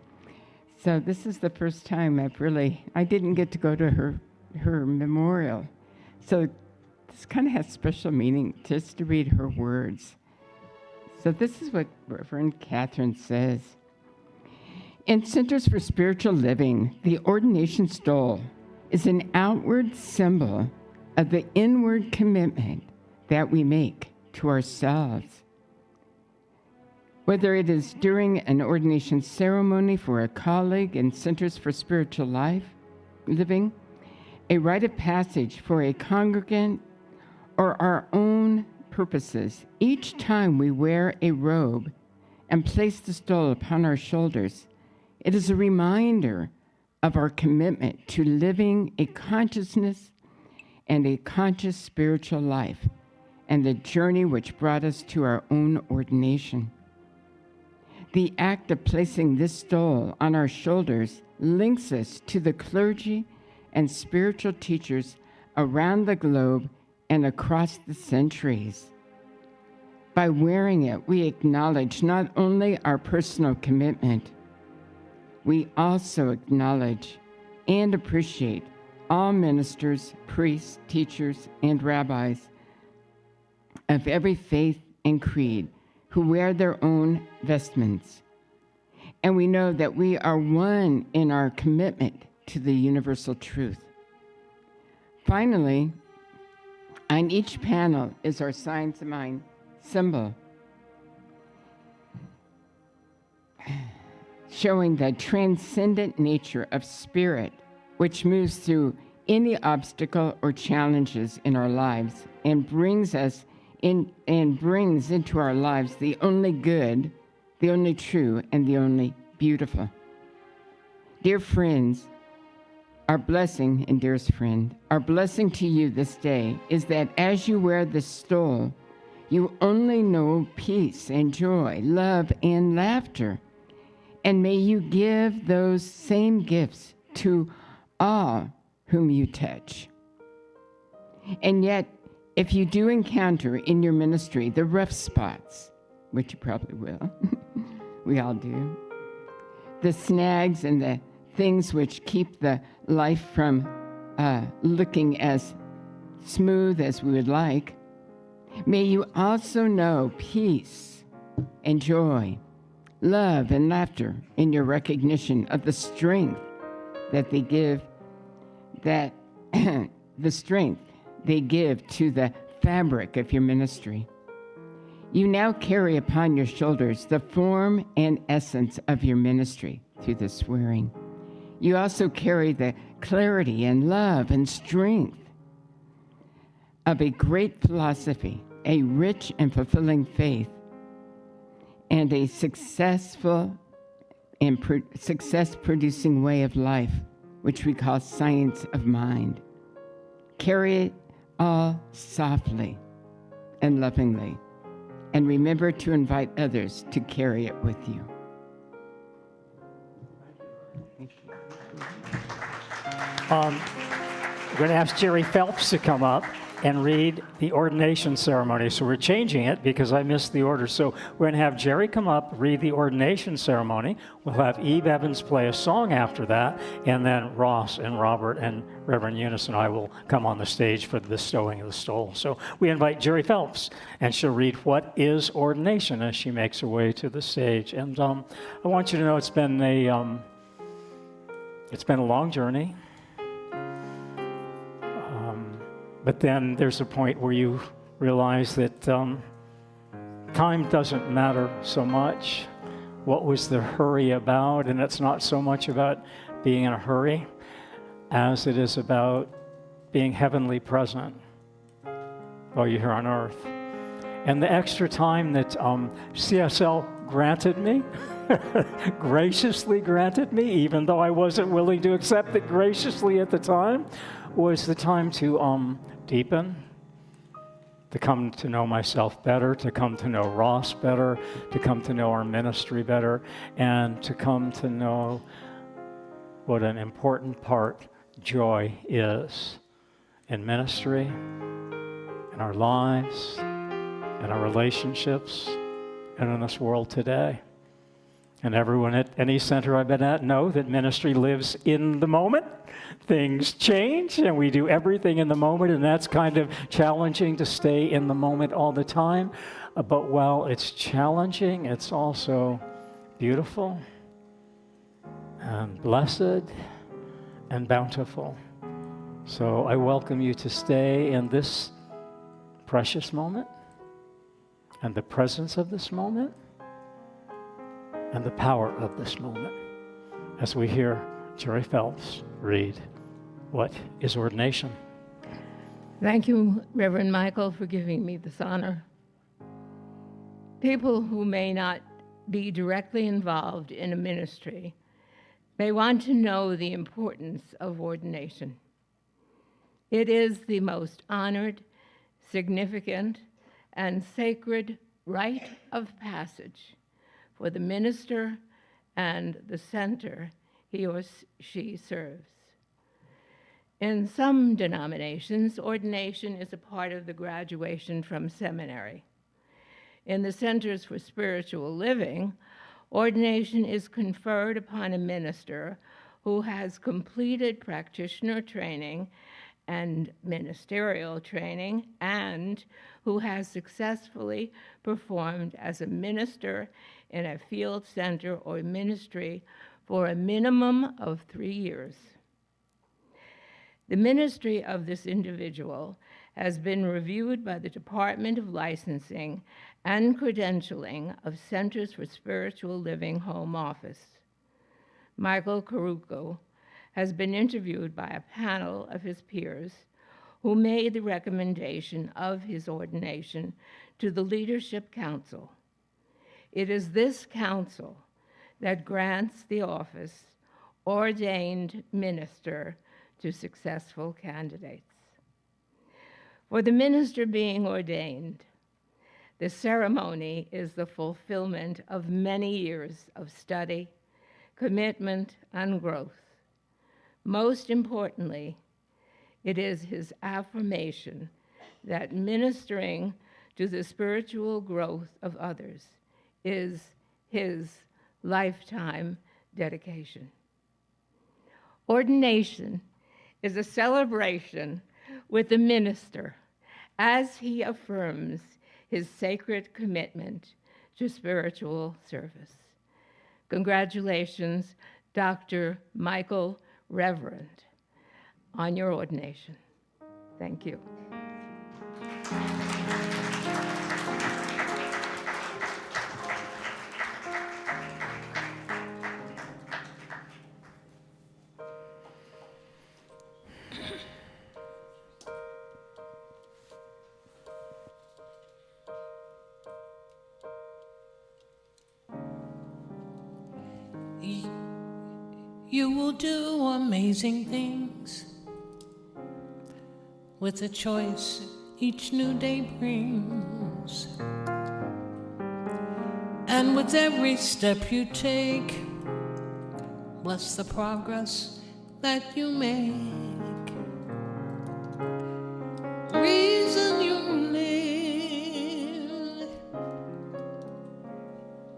So this is the first time I didn't get to go to her memorial. So this kind of has special meaning just to read her words. So this is what Reverend Catherine says. In Centers for Spiritual Living, the ordination stole is an outward symbol of the inward commitment that we make to ourselves. Whether it is during an ordination ceremony for a colleague in Centers for Spiritual Living, a rite of passage for a congregant, or our own purposes, each time we wear a robe and place the stole upon our shoulders, it is a reminder of our commitment to living a consciousness and a conscious spiritual life and the journey which brought us to our own ordination. The act of placing this stole on our shoulders links us to the clergy and spiritual teachers around the globe and across the centuries. By wearing it, we acknowledge not only our personal commitment, we also acknowledge and appreciate all ministers, priests, teachers, and rabbis of every faith and creed who wear their own vestments. And we know that we are one in our commitment to the universal truth. Finally, on each panel is our signs of mind symbol, showing the transcendent nature of spirit, which moves through any obstacle or challenges in our lives and brings into our lives the only good, the only true, and the only beautiful. Dear friends, our blessing, and dearest friend, our blessing to you this day is that as you wear this stole, you only know peace and joy, love and laughter. And may you give those same gifts to all whom you touch. And yet, if you do encounter in your ministry the rough spots, which you probably will, we all do, the snags and the things which keep the life from looking as smooth as we would like, may you also know peace and joy, love and laughter in your recognition of the strength that they give, the strength they give to the fabric of your ministry. You now carry upon your shoulders the form and essence of your ministry through this wearing. You also carry the clarity and love and strength of a great philosophy, a rich and fulfilling faith, and a successful and success-producing way of life, which we call science of mind. Carry it all softly and lovingly, and remember to invite others to carry it with you. We're going to ask Jerry Phelps to come up and read the ordination ceremony. So we're changing it because I missed the order. So we're going to have Jerry come up, read the ordination ceremony. We'll have Yve Evans play a song after that, and then Ross and Robert and Reverend Eunice and I will come on the stage for the bestowing of the stole. So we invite Jerry Phelps, and she'll read what is ordination as she makes her way to the stage. And I want you to know it's been a long journey. But then there's a point where you realize that time doesn't matter so much. What was the hurry about? And it's not so much about being in a hurry as it is about being heavenly present while you're here on earth. And the extra time that CSL granted me, graciously granted me, even though I wasn't willing to accept it graciously at the time, was the time to deepen, to come to know myself better, to come to know Ross better, to come to know our ministry better, and to come to know what an important part joy is in ministry, in our lives, in our relationships, and in this world today. And everyone at any center I've been at know that ministry lives in the moment. Things change, and we do everything in the moment, and that's kind of challenging to stay in the moment all the time. But while it's challenging, it's also beautiful and blessed and bountiful. So I welcome you to stay in this precious moment and the presence of this moment and the power of this moment as we hear Jerry Phelps read what is ordination. Thank you, Reverend Michael, for giving me this honor. People who may not be directly involved in a ministry may want to know the importance of ordination. It is the most honored, significant, and sacred rite of passage for the minister and the center he or she serves. In some denominations, ordination is a part of the graduation from seminary. In the Centers for Spiritual Living, ordination is conferred upon a minister who has completed practitioner training and ministerial training, and who has successfully performed as a minister in a field center or ministry for a minimum of 3 years. The ministry of this individual has been reviewed by the Department of Licensing and Credentialing of Centers for Spiritual Living Home Office. Michael Curcuru has been interviewed by a panel of his peers who made the recommendation of his ordination to the Leadership Council. It is this council that grants the office ordained minister to successful candidates. For the minister being ordained, the ceremony is the fulfillment of many years of study, commitment, and growth. Most importantly, it is his affirmation that ministering to the spiritual growth of others is his lifetime dedication. Ordination is a celebration with the minister as he affirms his sacred commitment to spiritual service. Congratulations, Dr. Michael Reverend, on your ordination. Thank you. You will do amazing things with the choice each new day brings. And with every step you take, bless the progress that you make. Reason you live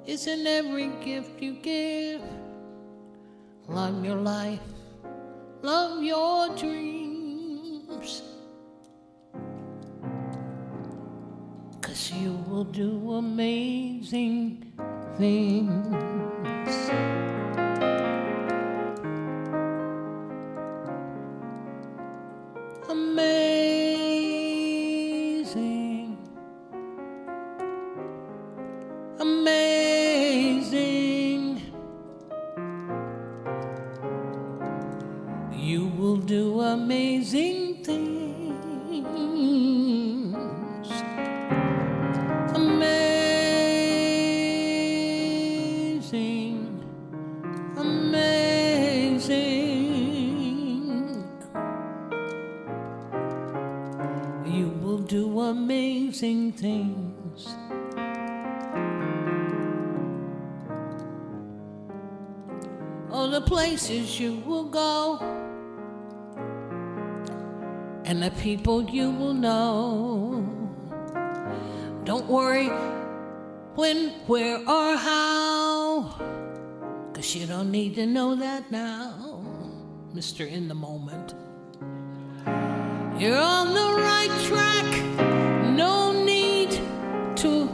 is in every gift you give. Love your life, love your dreams, 'cause you will do amazing things. Amazing, amazing. You will do amazing things. Amazing, amazing. You will do amazing things. Oh, the places you will go, and the people you will know. Don't worry when, where, or how, 'cause you don't need to know that now, Mr. In the Moment. You're on the right track, no need to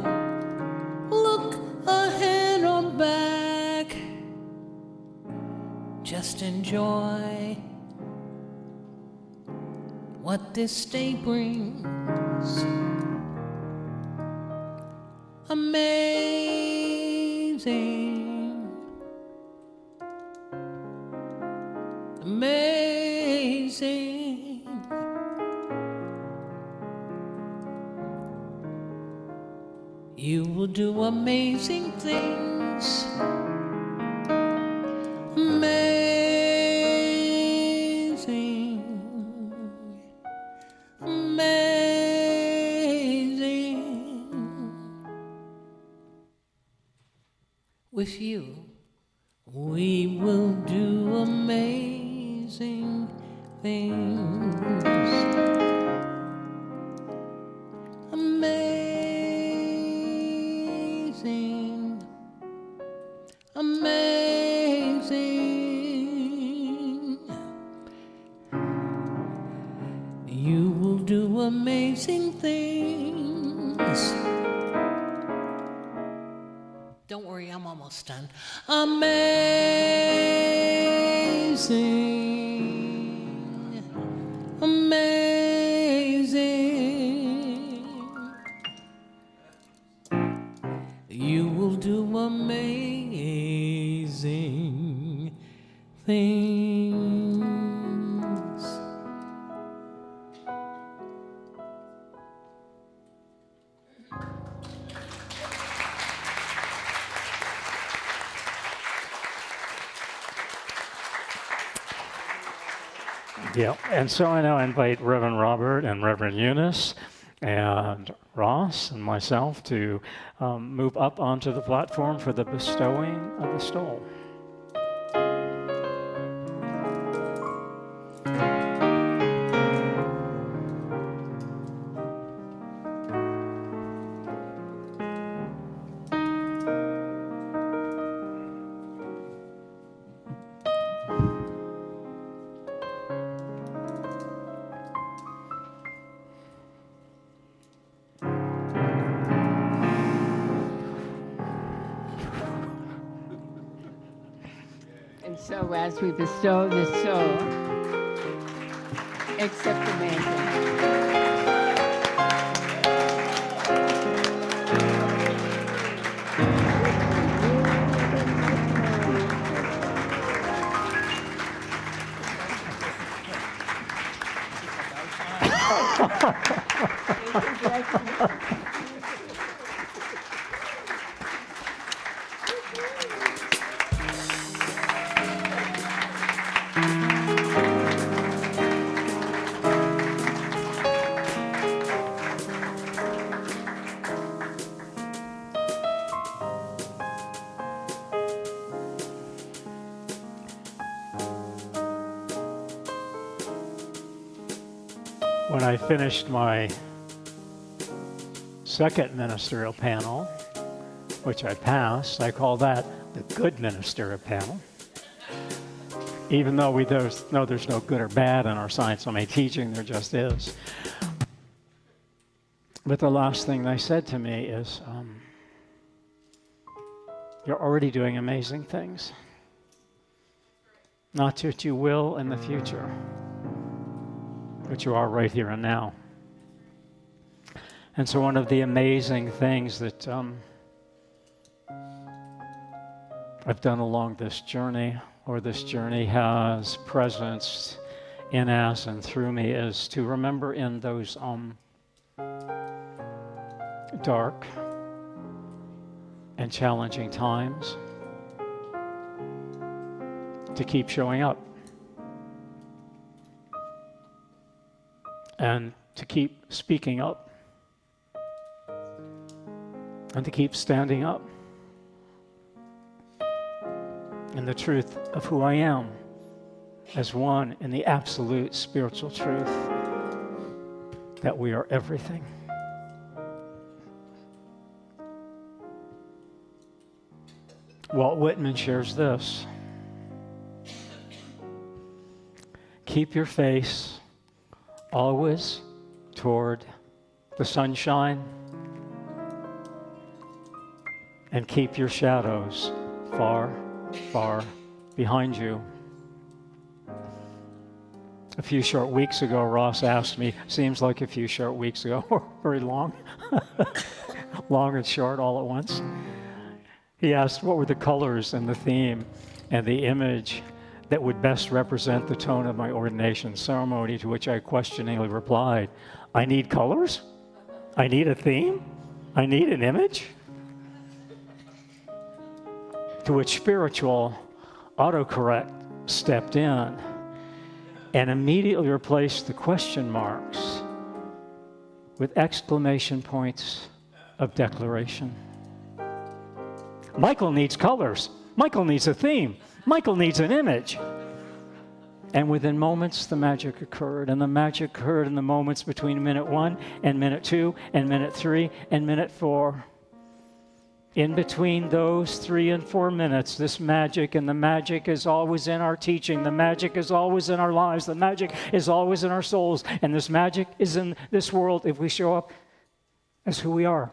look ahead or back. Just enjoy what this day brings. Amazing, amazing. You will do amazing things. Amazing, amazing. With you, we will do amazing things. Amazing, amazing. You will do amazing things. Don't worry, I'm almost done. Amazing, amazing. You will do amazing things. Yeah, and so I now invite Reverend Robert and Reverend Eunice and Ross and myself to move up onto the platform for the bestowing of the stole. And so as we bestow the soul, accept the mantle. When I finished my second ministerial panel, which I passed, I call that the good ministerial panel. Even though there's no good or bad in our science domain teaching, there just is. But the last thing they said to me is, you're already doing amazing things. Not that you will in the future, but you are right here and now. And so one of the amazing things that I've done along this journey, or this journey has presence in us and through me, is to remember in those dark and challenging times to keep showing up and to keep speaking up and to keep standing up in the truth of who I am as one in the absolute spiritual truth that we are everything. Walt Whitman shares this: keep your face always toward the sunshine and keep your shadows far, far behind you. A few short weeks ago, Ross asked me, seems like a few short weeks ago, or very long, long and short all at once. He asked what were the colors and the theme and the image that would best represent the tone of my ordination ceremony, to which I questioningly replied, I need colors? I need a theme? I need an image? To which spiritual autocorrect stepped in and immediately replaced the question marks with exclamation points of declaration. Michael needs colors. Michael needs a theme. Michael needs an image. And within moments, the magic occurred. And the magic occurred in the moments between minute 1 and minute 2 and minute 3 and minute 4. In between those 3 and 4 minutes, this magic, and the magic is always in our teaching. The magic is always in our lives. The magic is always in our souls. And this magic is in this world if we show up as who we are.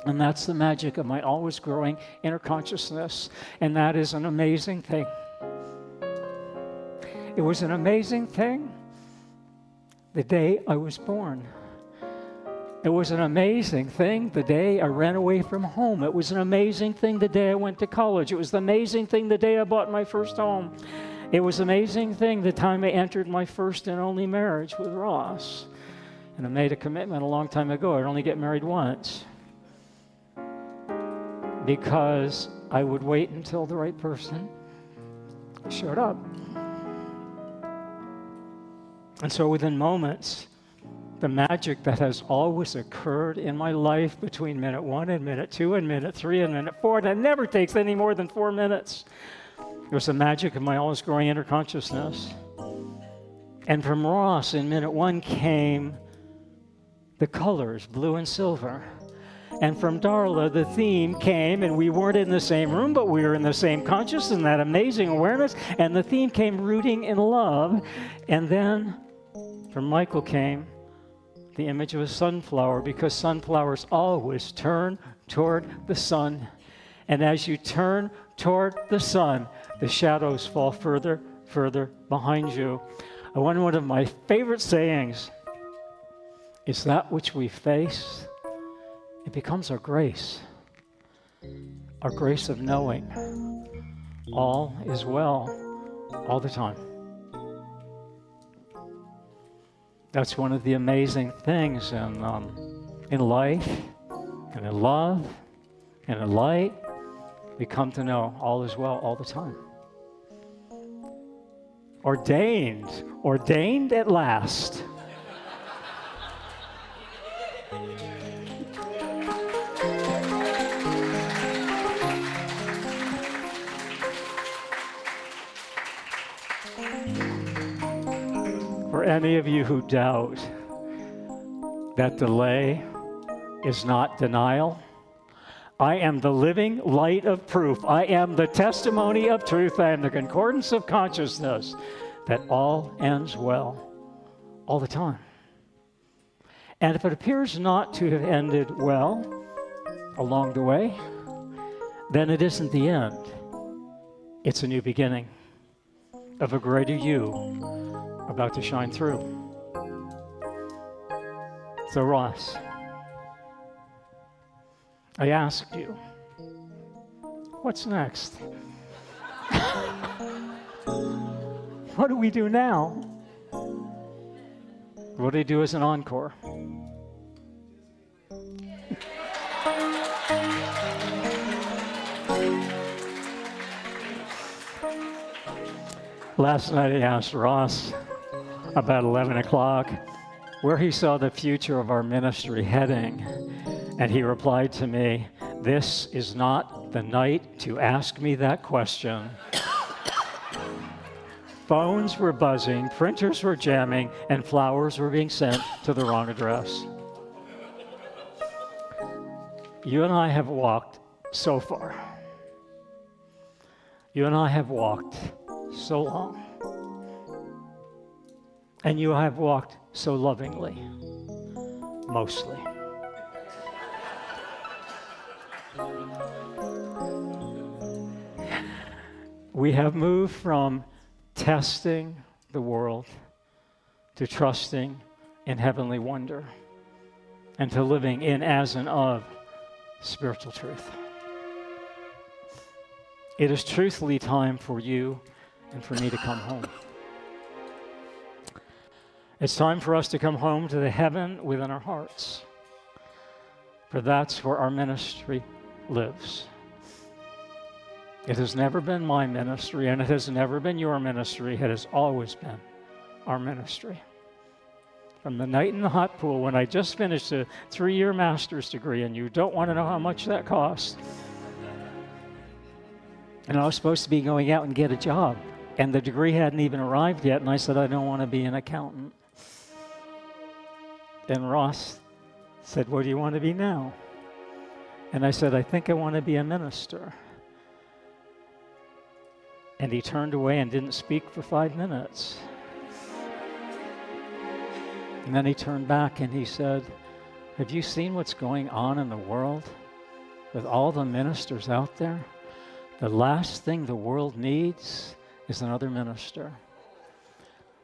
And that's the magic of my always growing inner consciousness. And that is an amazing thing. It was an amazing thing the day I was born. It was an amazing thing the day I ran away from home. It was an amazing thing the day I went to college. It was the amazing thing the day I bought my first home. It was an amazing thing the time I entered my first and only marriage with Ross. And I made a commitment a long time ago. I'd only get married once, because I would wait until the right person showed up. And so within moments, the magic that has always occurred in my life between minute 1 and minute 2 and minute 3 and minute 4, that never takes any more than 4 minutes. It was the magic of my always growing inner consciousness. And from Ross in minute 1 came the colors, blue and silver. And from Darla, the theme came, and we weren't in the same room, but we were in the same consciousness and that amazing awareness. And the theme came rooting in love. And then from Michael came the image of a sunflower, because sunflowers always turn toward the sun. And as you turn toward the sun, the shadows fall further, further behind you. One of my favorite sayings is that which we face, it becomes our grace of knowing all is well all the time. That's one of the amazing things in life and in love and in light. We come to know all is well all the time. Ordained at last. For for any of you who doubt that delay is not denial, I am the living light of proof. I am the testimony of truth. I am the concordance of consciousness that all ends well all the time. And if it appears not to have ended well along the way, then it isn't the end. It's a new beginning of a greater you about to shine through. So Ross, I asked you, what's next? What do we do now? What do we do as an encore? Last night I asked Ross about 11 o'clock where he saw the future of our ministry heading, and he replied to me, "This is not the night to ask me that question." Phones were buzzing, printers were jamming, and flowers were being sent to the wrong address. You and I have walked so far. You and I have walked so long. And you have walked so lovingly, mostly. We have moved from testing the world to trusting in heavenly wonder and to living in, as, and of spiritual truth. It is truthfully time for you and for me to come home. It's time for us to come home to the heaven within our hearts, for that's where our ministry lives. It has never been my ministry, and it has never been your ministry. It has always been our ministry. From the night in the hot pool when I just finished a 3-year master's degree, and you don't want to know how much that cost. And I was supposed to be going out and get a job, and the degree hadn't even arrived yet, and I said, I don't want to be an accountant. And Ross said, what do you want to be now? And I said, I think I want to be a minister. And he turned away and didn't speak for 5 minutes. And then he turned back and he said, have you seen what's going on in the world with all the ministers out there? The last thing the world needs is another minister.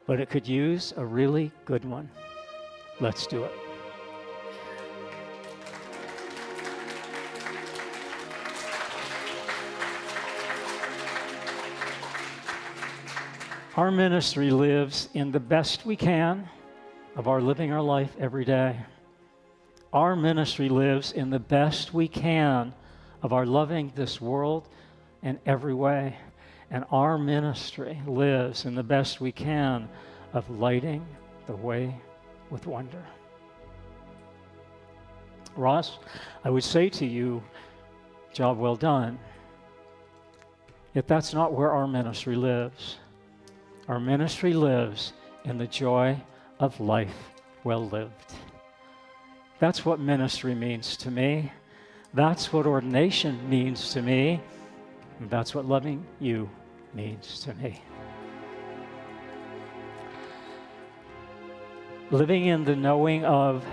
But it could use a really good one. Let's do it. Our ministry lives in the best we can of our living our life every day. Our ministry lives in the best we can of our loving this world in every way. And our ministry lives in the best we can of lighting the way with wonder. Ross, I would say to you, job well done. Yet that's not where our ministry lives. Our ministry lives in the joy of life well lived. That's what ministry means to me. That's what ordination means to me. And that's what loving you means to me. Living in the knowing of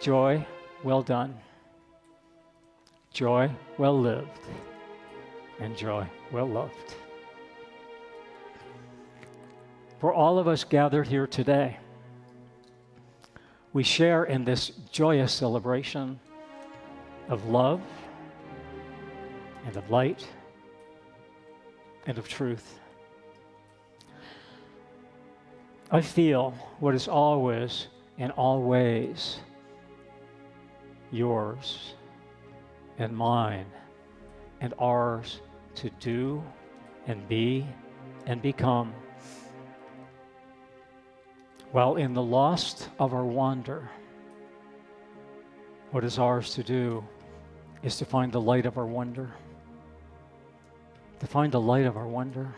joy well done, joy well lived, and joy well loved. For all of us gathered here today, we share in this joyous celebration of love and of light and of truth. I feel what is always and always yours and mine and ours to do and be and become. While in the lost of our wander, what is ours to do is to find the light of our wonder. To find the light of our wonder.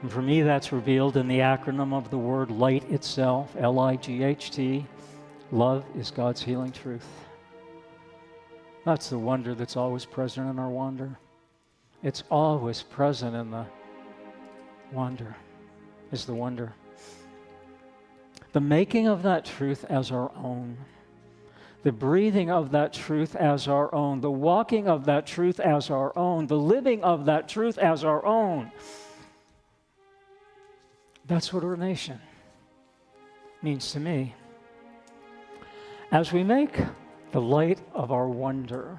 And for me, that's revealed in the acronym of the word light itself, L-I-G-H-T. Love is God's healing truth. That's the wonder that's always present in our wonder. It's always present in the wonder, is the wonder. The making of that truth as our own. The breathing of that truth as our own. The walking of that truth as our own. The living of that truth as our own. That's what ordination means to me. As we make the light of our wonder,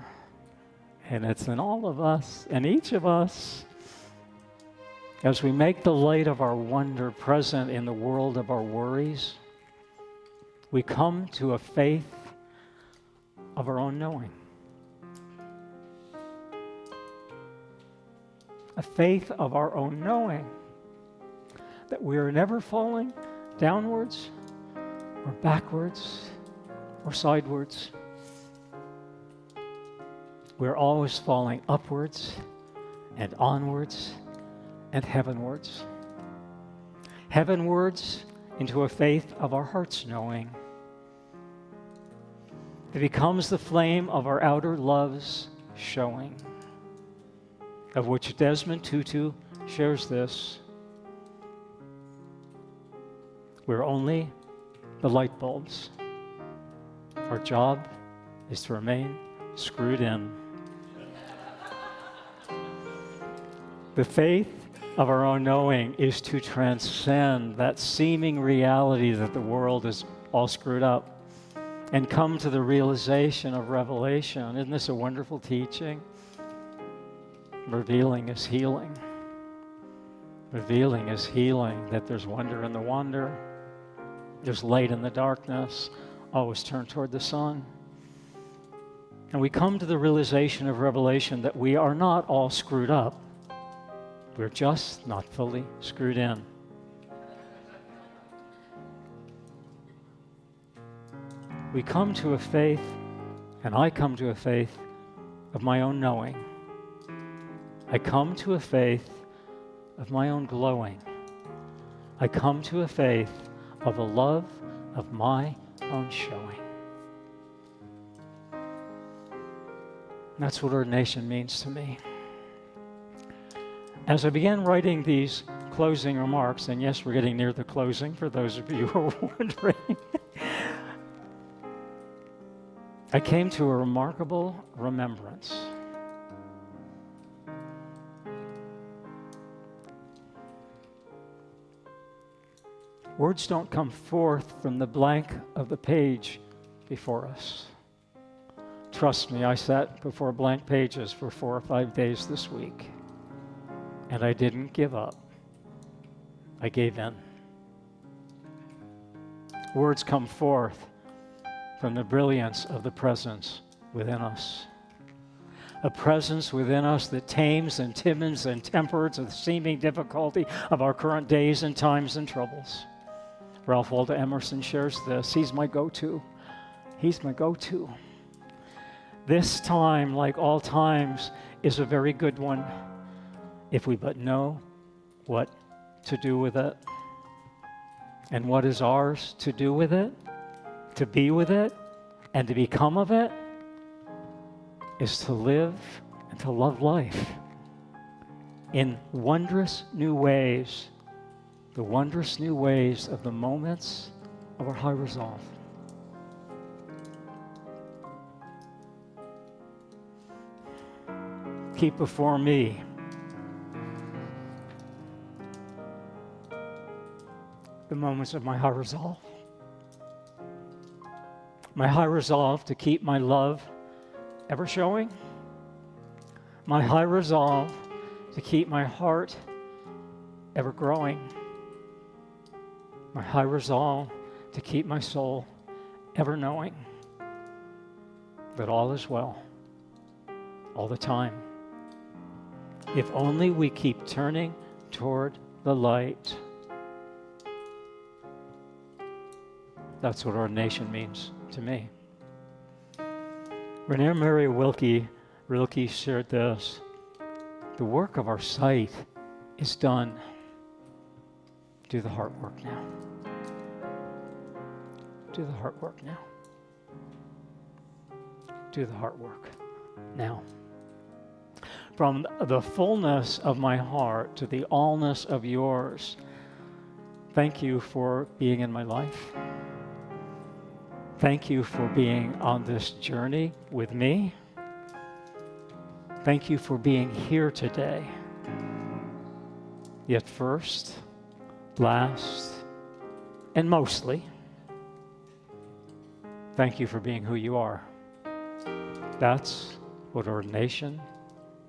and it's in all of us, and each of us, as we make the light of our wonder present in the world of our worries, we come to a faith of our own knowing. A faith of our own knowing that we are never falling downwards or backwards or sidewards. We're always falling upwards and onwards and heavenwards. Heavenwards into a faith of our heart's knowing. It becomes the flame of our outer love's showing, of which Desmond Tutu shares this. We're only the light bulbs. Our job is to remain screwed in. The faith of our own knowing is to transcend that seeming reality that the world is all screwed up and come to the realization of revelation. Isn't this a wonderful teaching? Revealing is healing. Revealing is healing, that there's wonder in the wonder. There's light in the darkness. Always turn toward the sun. And we come to the realization of revelation that we are not all screwed up. We're just not fully screwed in. We come to a faith, and I come to a faith of my own knowing. I come to a faith of my own glowing. I come to a faith of a love of my own showing. That's what ordination means to me. As I began writing these closing remarks, and yes, we're getting near the closing for those of you who are wondering, I came to a remarkable remembrance. Words don't come forth from the blank of the page before us. Trust me, I sat before blank pages for 4 or 5 days this week, and I didn't give up. I gave in. Words come forth from the brilliance of the presence within us. A presence within us that tames and timons and tempers the seeming difficulty of our current days and times and troubles. Ralph Waldo Emerson shares this. He's my go-to. He's my go-to. This time, like all times, is a very good one if we but know what to do with it. And what is ours to do with it, to be with it, and to become of it, is to live and to love life in wondrous new ways, the wondrous new ways of the moments of our high resolve. Keep before me the moments of my high resolve. My high resolve to keep my love ever showing. My high resolve to keep my heart ever growing. My high resolve to keep my soul ever knowing that all is well, all the time. If only we keep turning toward the light. That's what ordination means to me. Rainier Mary Rilke shared this. The work of our sight is done. Do the heart work now. Do the heart work now. Do the heart work now. From the fullness of my heart to the allness of yours, thank you for being in my life. Thank you for being on this journey with me. Thank you for being here today. Yet first, last, and mostly, thank you for being who you are. That's what ordination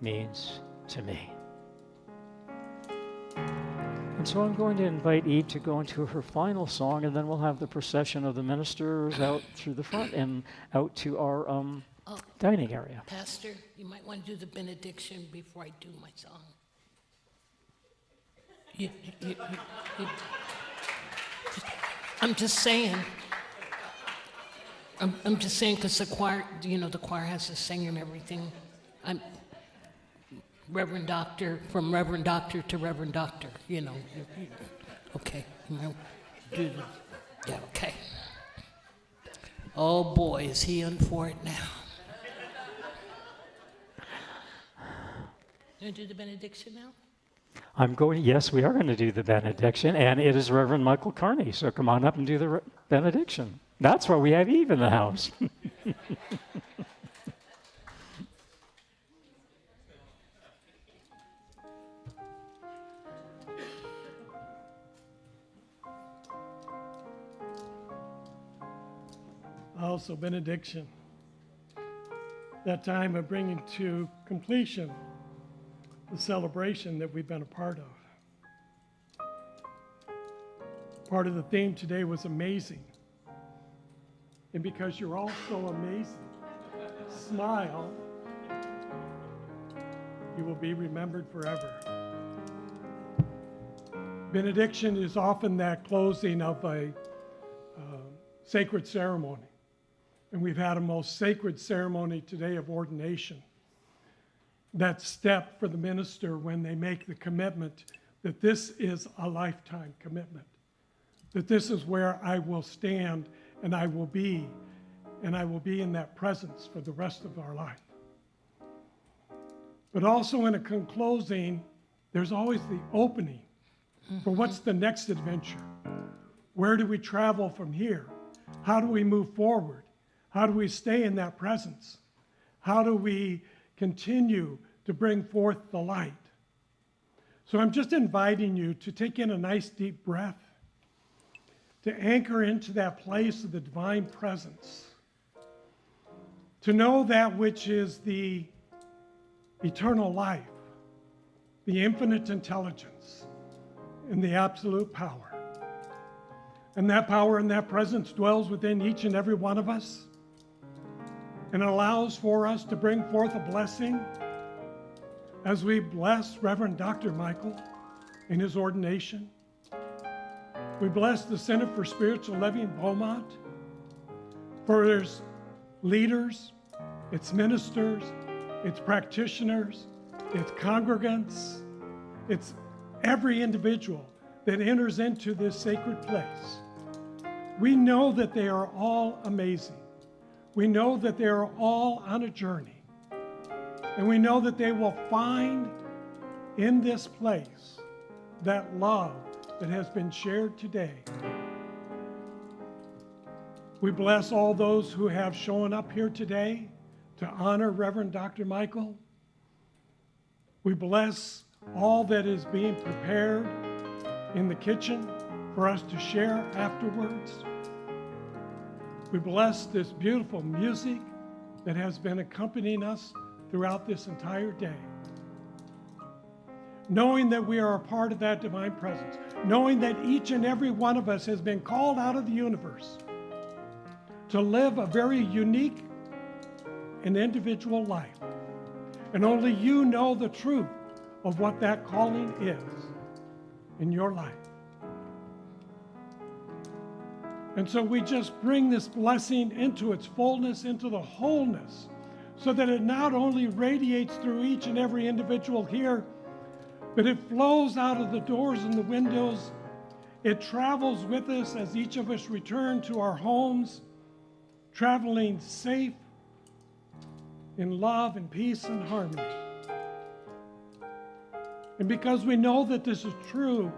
means to me. And so I'm going to invite Yve to go into her final song, and then we'll have the procession of the ministers out through the front and out to our dining area. Pastor, you might want to do the benediction before I do my song. I'm just saying. I'm just saying because the choir, the choir has to sing and everything. I'm Reverend Doctor, from Reverend Doctor to Reverend Doctor, Okay. Yeah, okay. Oh boy, is he in for it now. You want to do the benediction now? Yes, we are going to do the benediction, and it is Reverend Michael Carney, so come on up and do the benediction. That's why we have Yve in the house. Also, benediction. That time of bringing to completion the celebration that we've been a part of. Part of the theme today was amazing. And because you're all so amazing, smile, you will be remembered forever. Benediction is often that closing of a sacred ceremony. And we've had a most sacred ceremony today of ordination. That step for the minister when they make the commitment that this is a lifetime commitment, that this is where I will stand and I will be in that presence for the rest of our life. But also in a closing, there's always the opening for what's the next adventure? Where do we travel from here? How do we move forward? How do we stay in that presence? How do we continue to bring forth the light? So I'm just inviting you to take in a nice deep breath, to anchor into that place of the divine presence, to know that which is the eternal life, the infinite intelligence, and the absolute power. And that power and that presence dwells within each and every one of us and allows for us to bring forth a blessing as we bless Reverend Dr. Michael in his ordination. We bless the Center for Spiritual Living Beaumont for its leaders, its ministers, its practitioners, its congregants, its every individual that enters into this sacred place. We know that they are all amazing. We know that they are all on a journey. And we know that they will find in this place that love that has been shared today. We bless all those who have shown up here today to honor Reverend Dr. Michael. We bless all that is being prepared in the kitchen for us to share afterwards. We bless this beautiful music that has been accompanying us throughout this entire day. Knowing that we are a part of that divine presence, knowing that each and every one of us has been called out of the universe to live a very unique and individual life. And only you know the truth of what that calling is in your life. And so we just bring this blessing into its fullness, into the wholeness, so that it not only radiates through each and every individual here, but it flows out of the doors and the windows It travels with us as each of us return to our homes, traveling safe in love and peace and harmony. And because we know that this is true,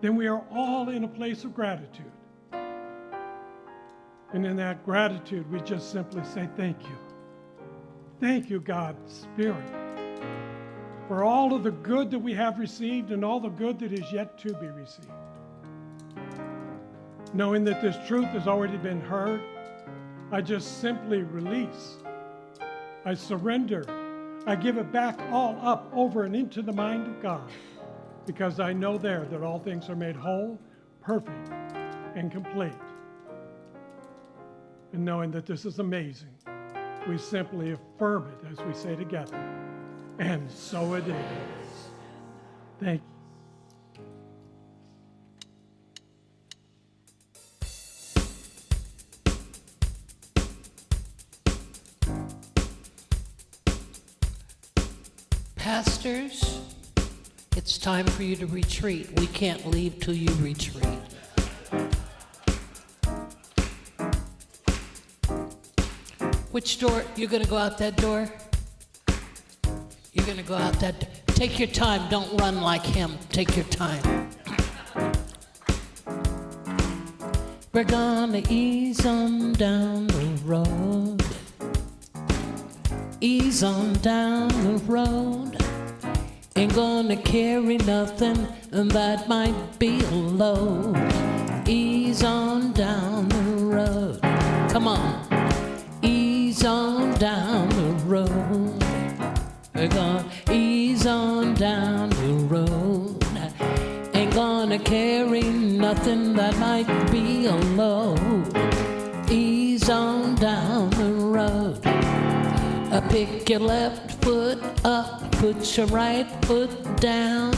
then we are all in a place of gratitude. And in that gratitude, we just simply say thank you. Thank you, God, Spirit, for all of the good that we have received and all the good that is yet to be received. Knowing that this truth has already been heard, I just simply release. I surrender. I give it back all up, over, and into the mind of God, because I know there that all things are made whole, perfect, and complete. And knowing that this is amazing, we simply affirm it as we say together, and so it is. Thank you. Pastors, it's time for you to retreat. We can't leave till you retreat. Which door? You're going to go out that door? You're going to go out that door. Take your time. Don't run like him. Take your time. We're going to ease on down the road. Ease on down the road. Ain't gonna carry nothing that might be a load. Ease on down the road. Come on. Ease on down the road. We're gonna ease on down the road. Ain't gonna carry nothing that might be a load. Ease on down the road. Pick your left foot up, put your right foot down.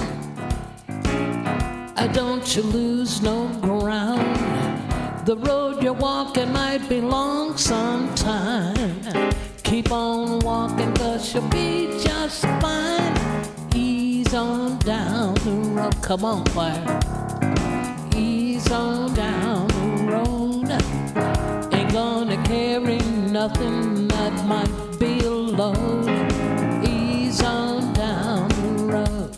Don't you lose no ground. The road you're walking might be long sometime. Keep on walking, 'cause you'll be just fine. Ease on down the road. Come on, choir. Ease on down the road. Ain't gonna carry nothing that might be a load. Ease on down the road.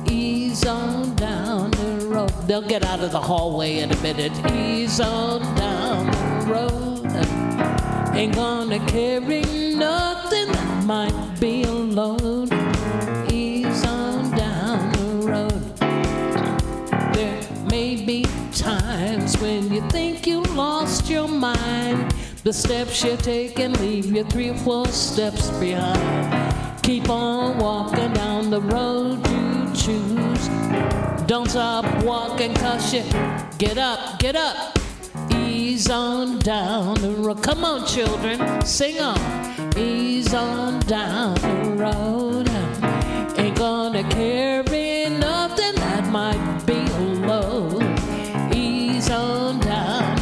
Ease on down the road. They'll get out of the hallway in a minute. Ease on down the road. Ain't gonna carry nothing that might be a load. Ease on down the road. There may be times when you think you lost your mind. The steps you take and leave you 3 or 4 steps behind. Keep on walking down the road you choose. Don't stop walking, 'cause you get up, get up. Ease on down the road. Come on, children, sing on. Ease on down the road. Ain't gonna carry nothing that might be a load. Ease on down.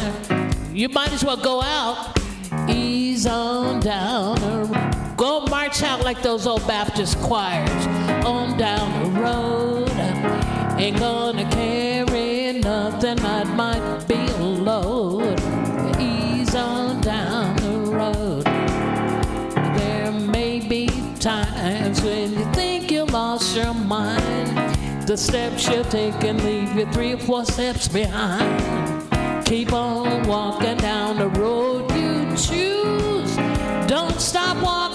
You might as well go out. Ease on down the road. Go march out like those old Baptist choirs. On down the road. Ain't gonna carry nothing that might be a load. Ease on down the road. There may be times when you think you lost your mind. The steps you take and leave you 3 or 4 steps behind. Keep on walking down the road you choose. Don't stop walking.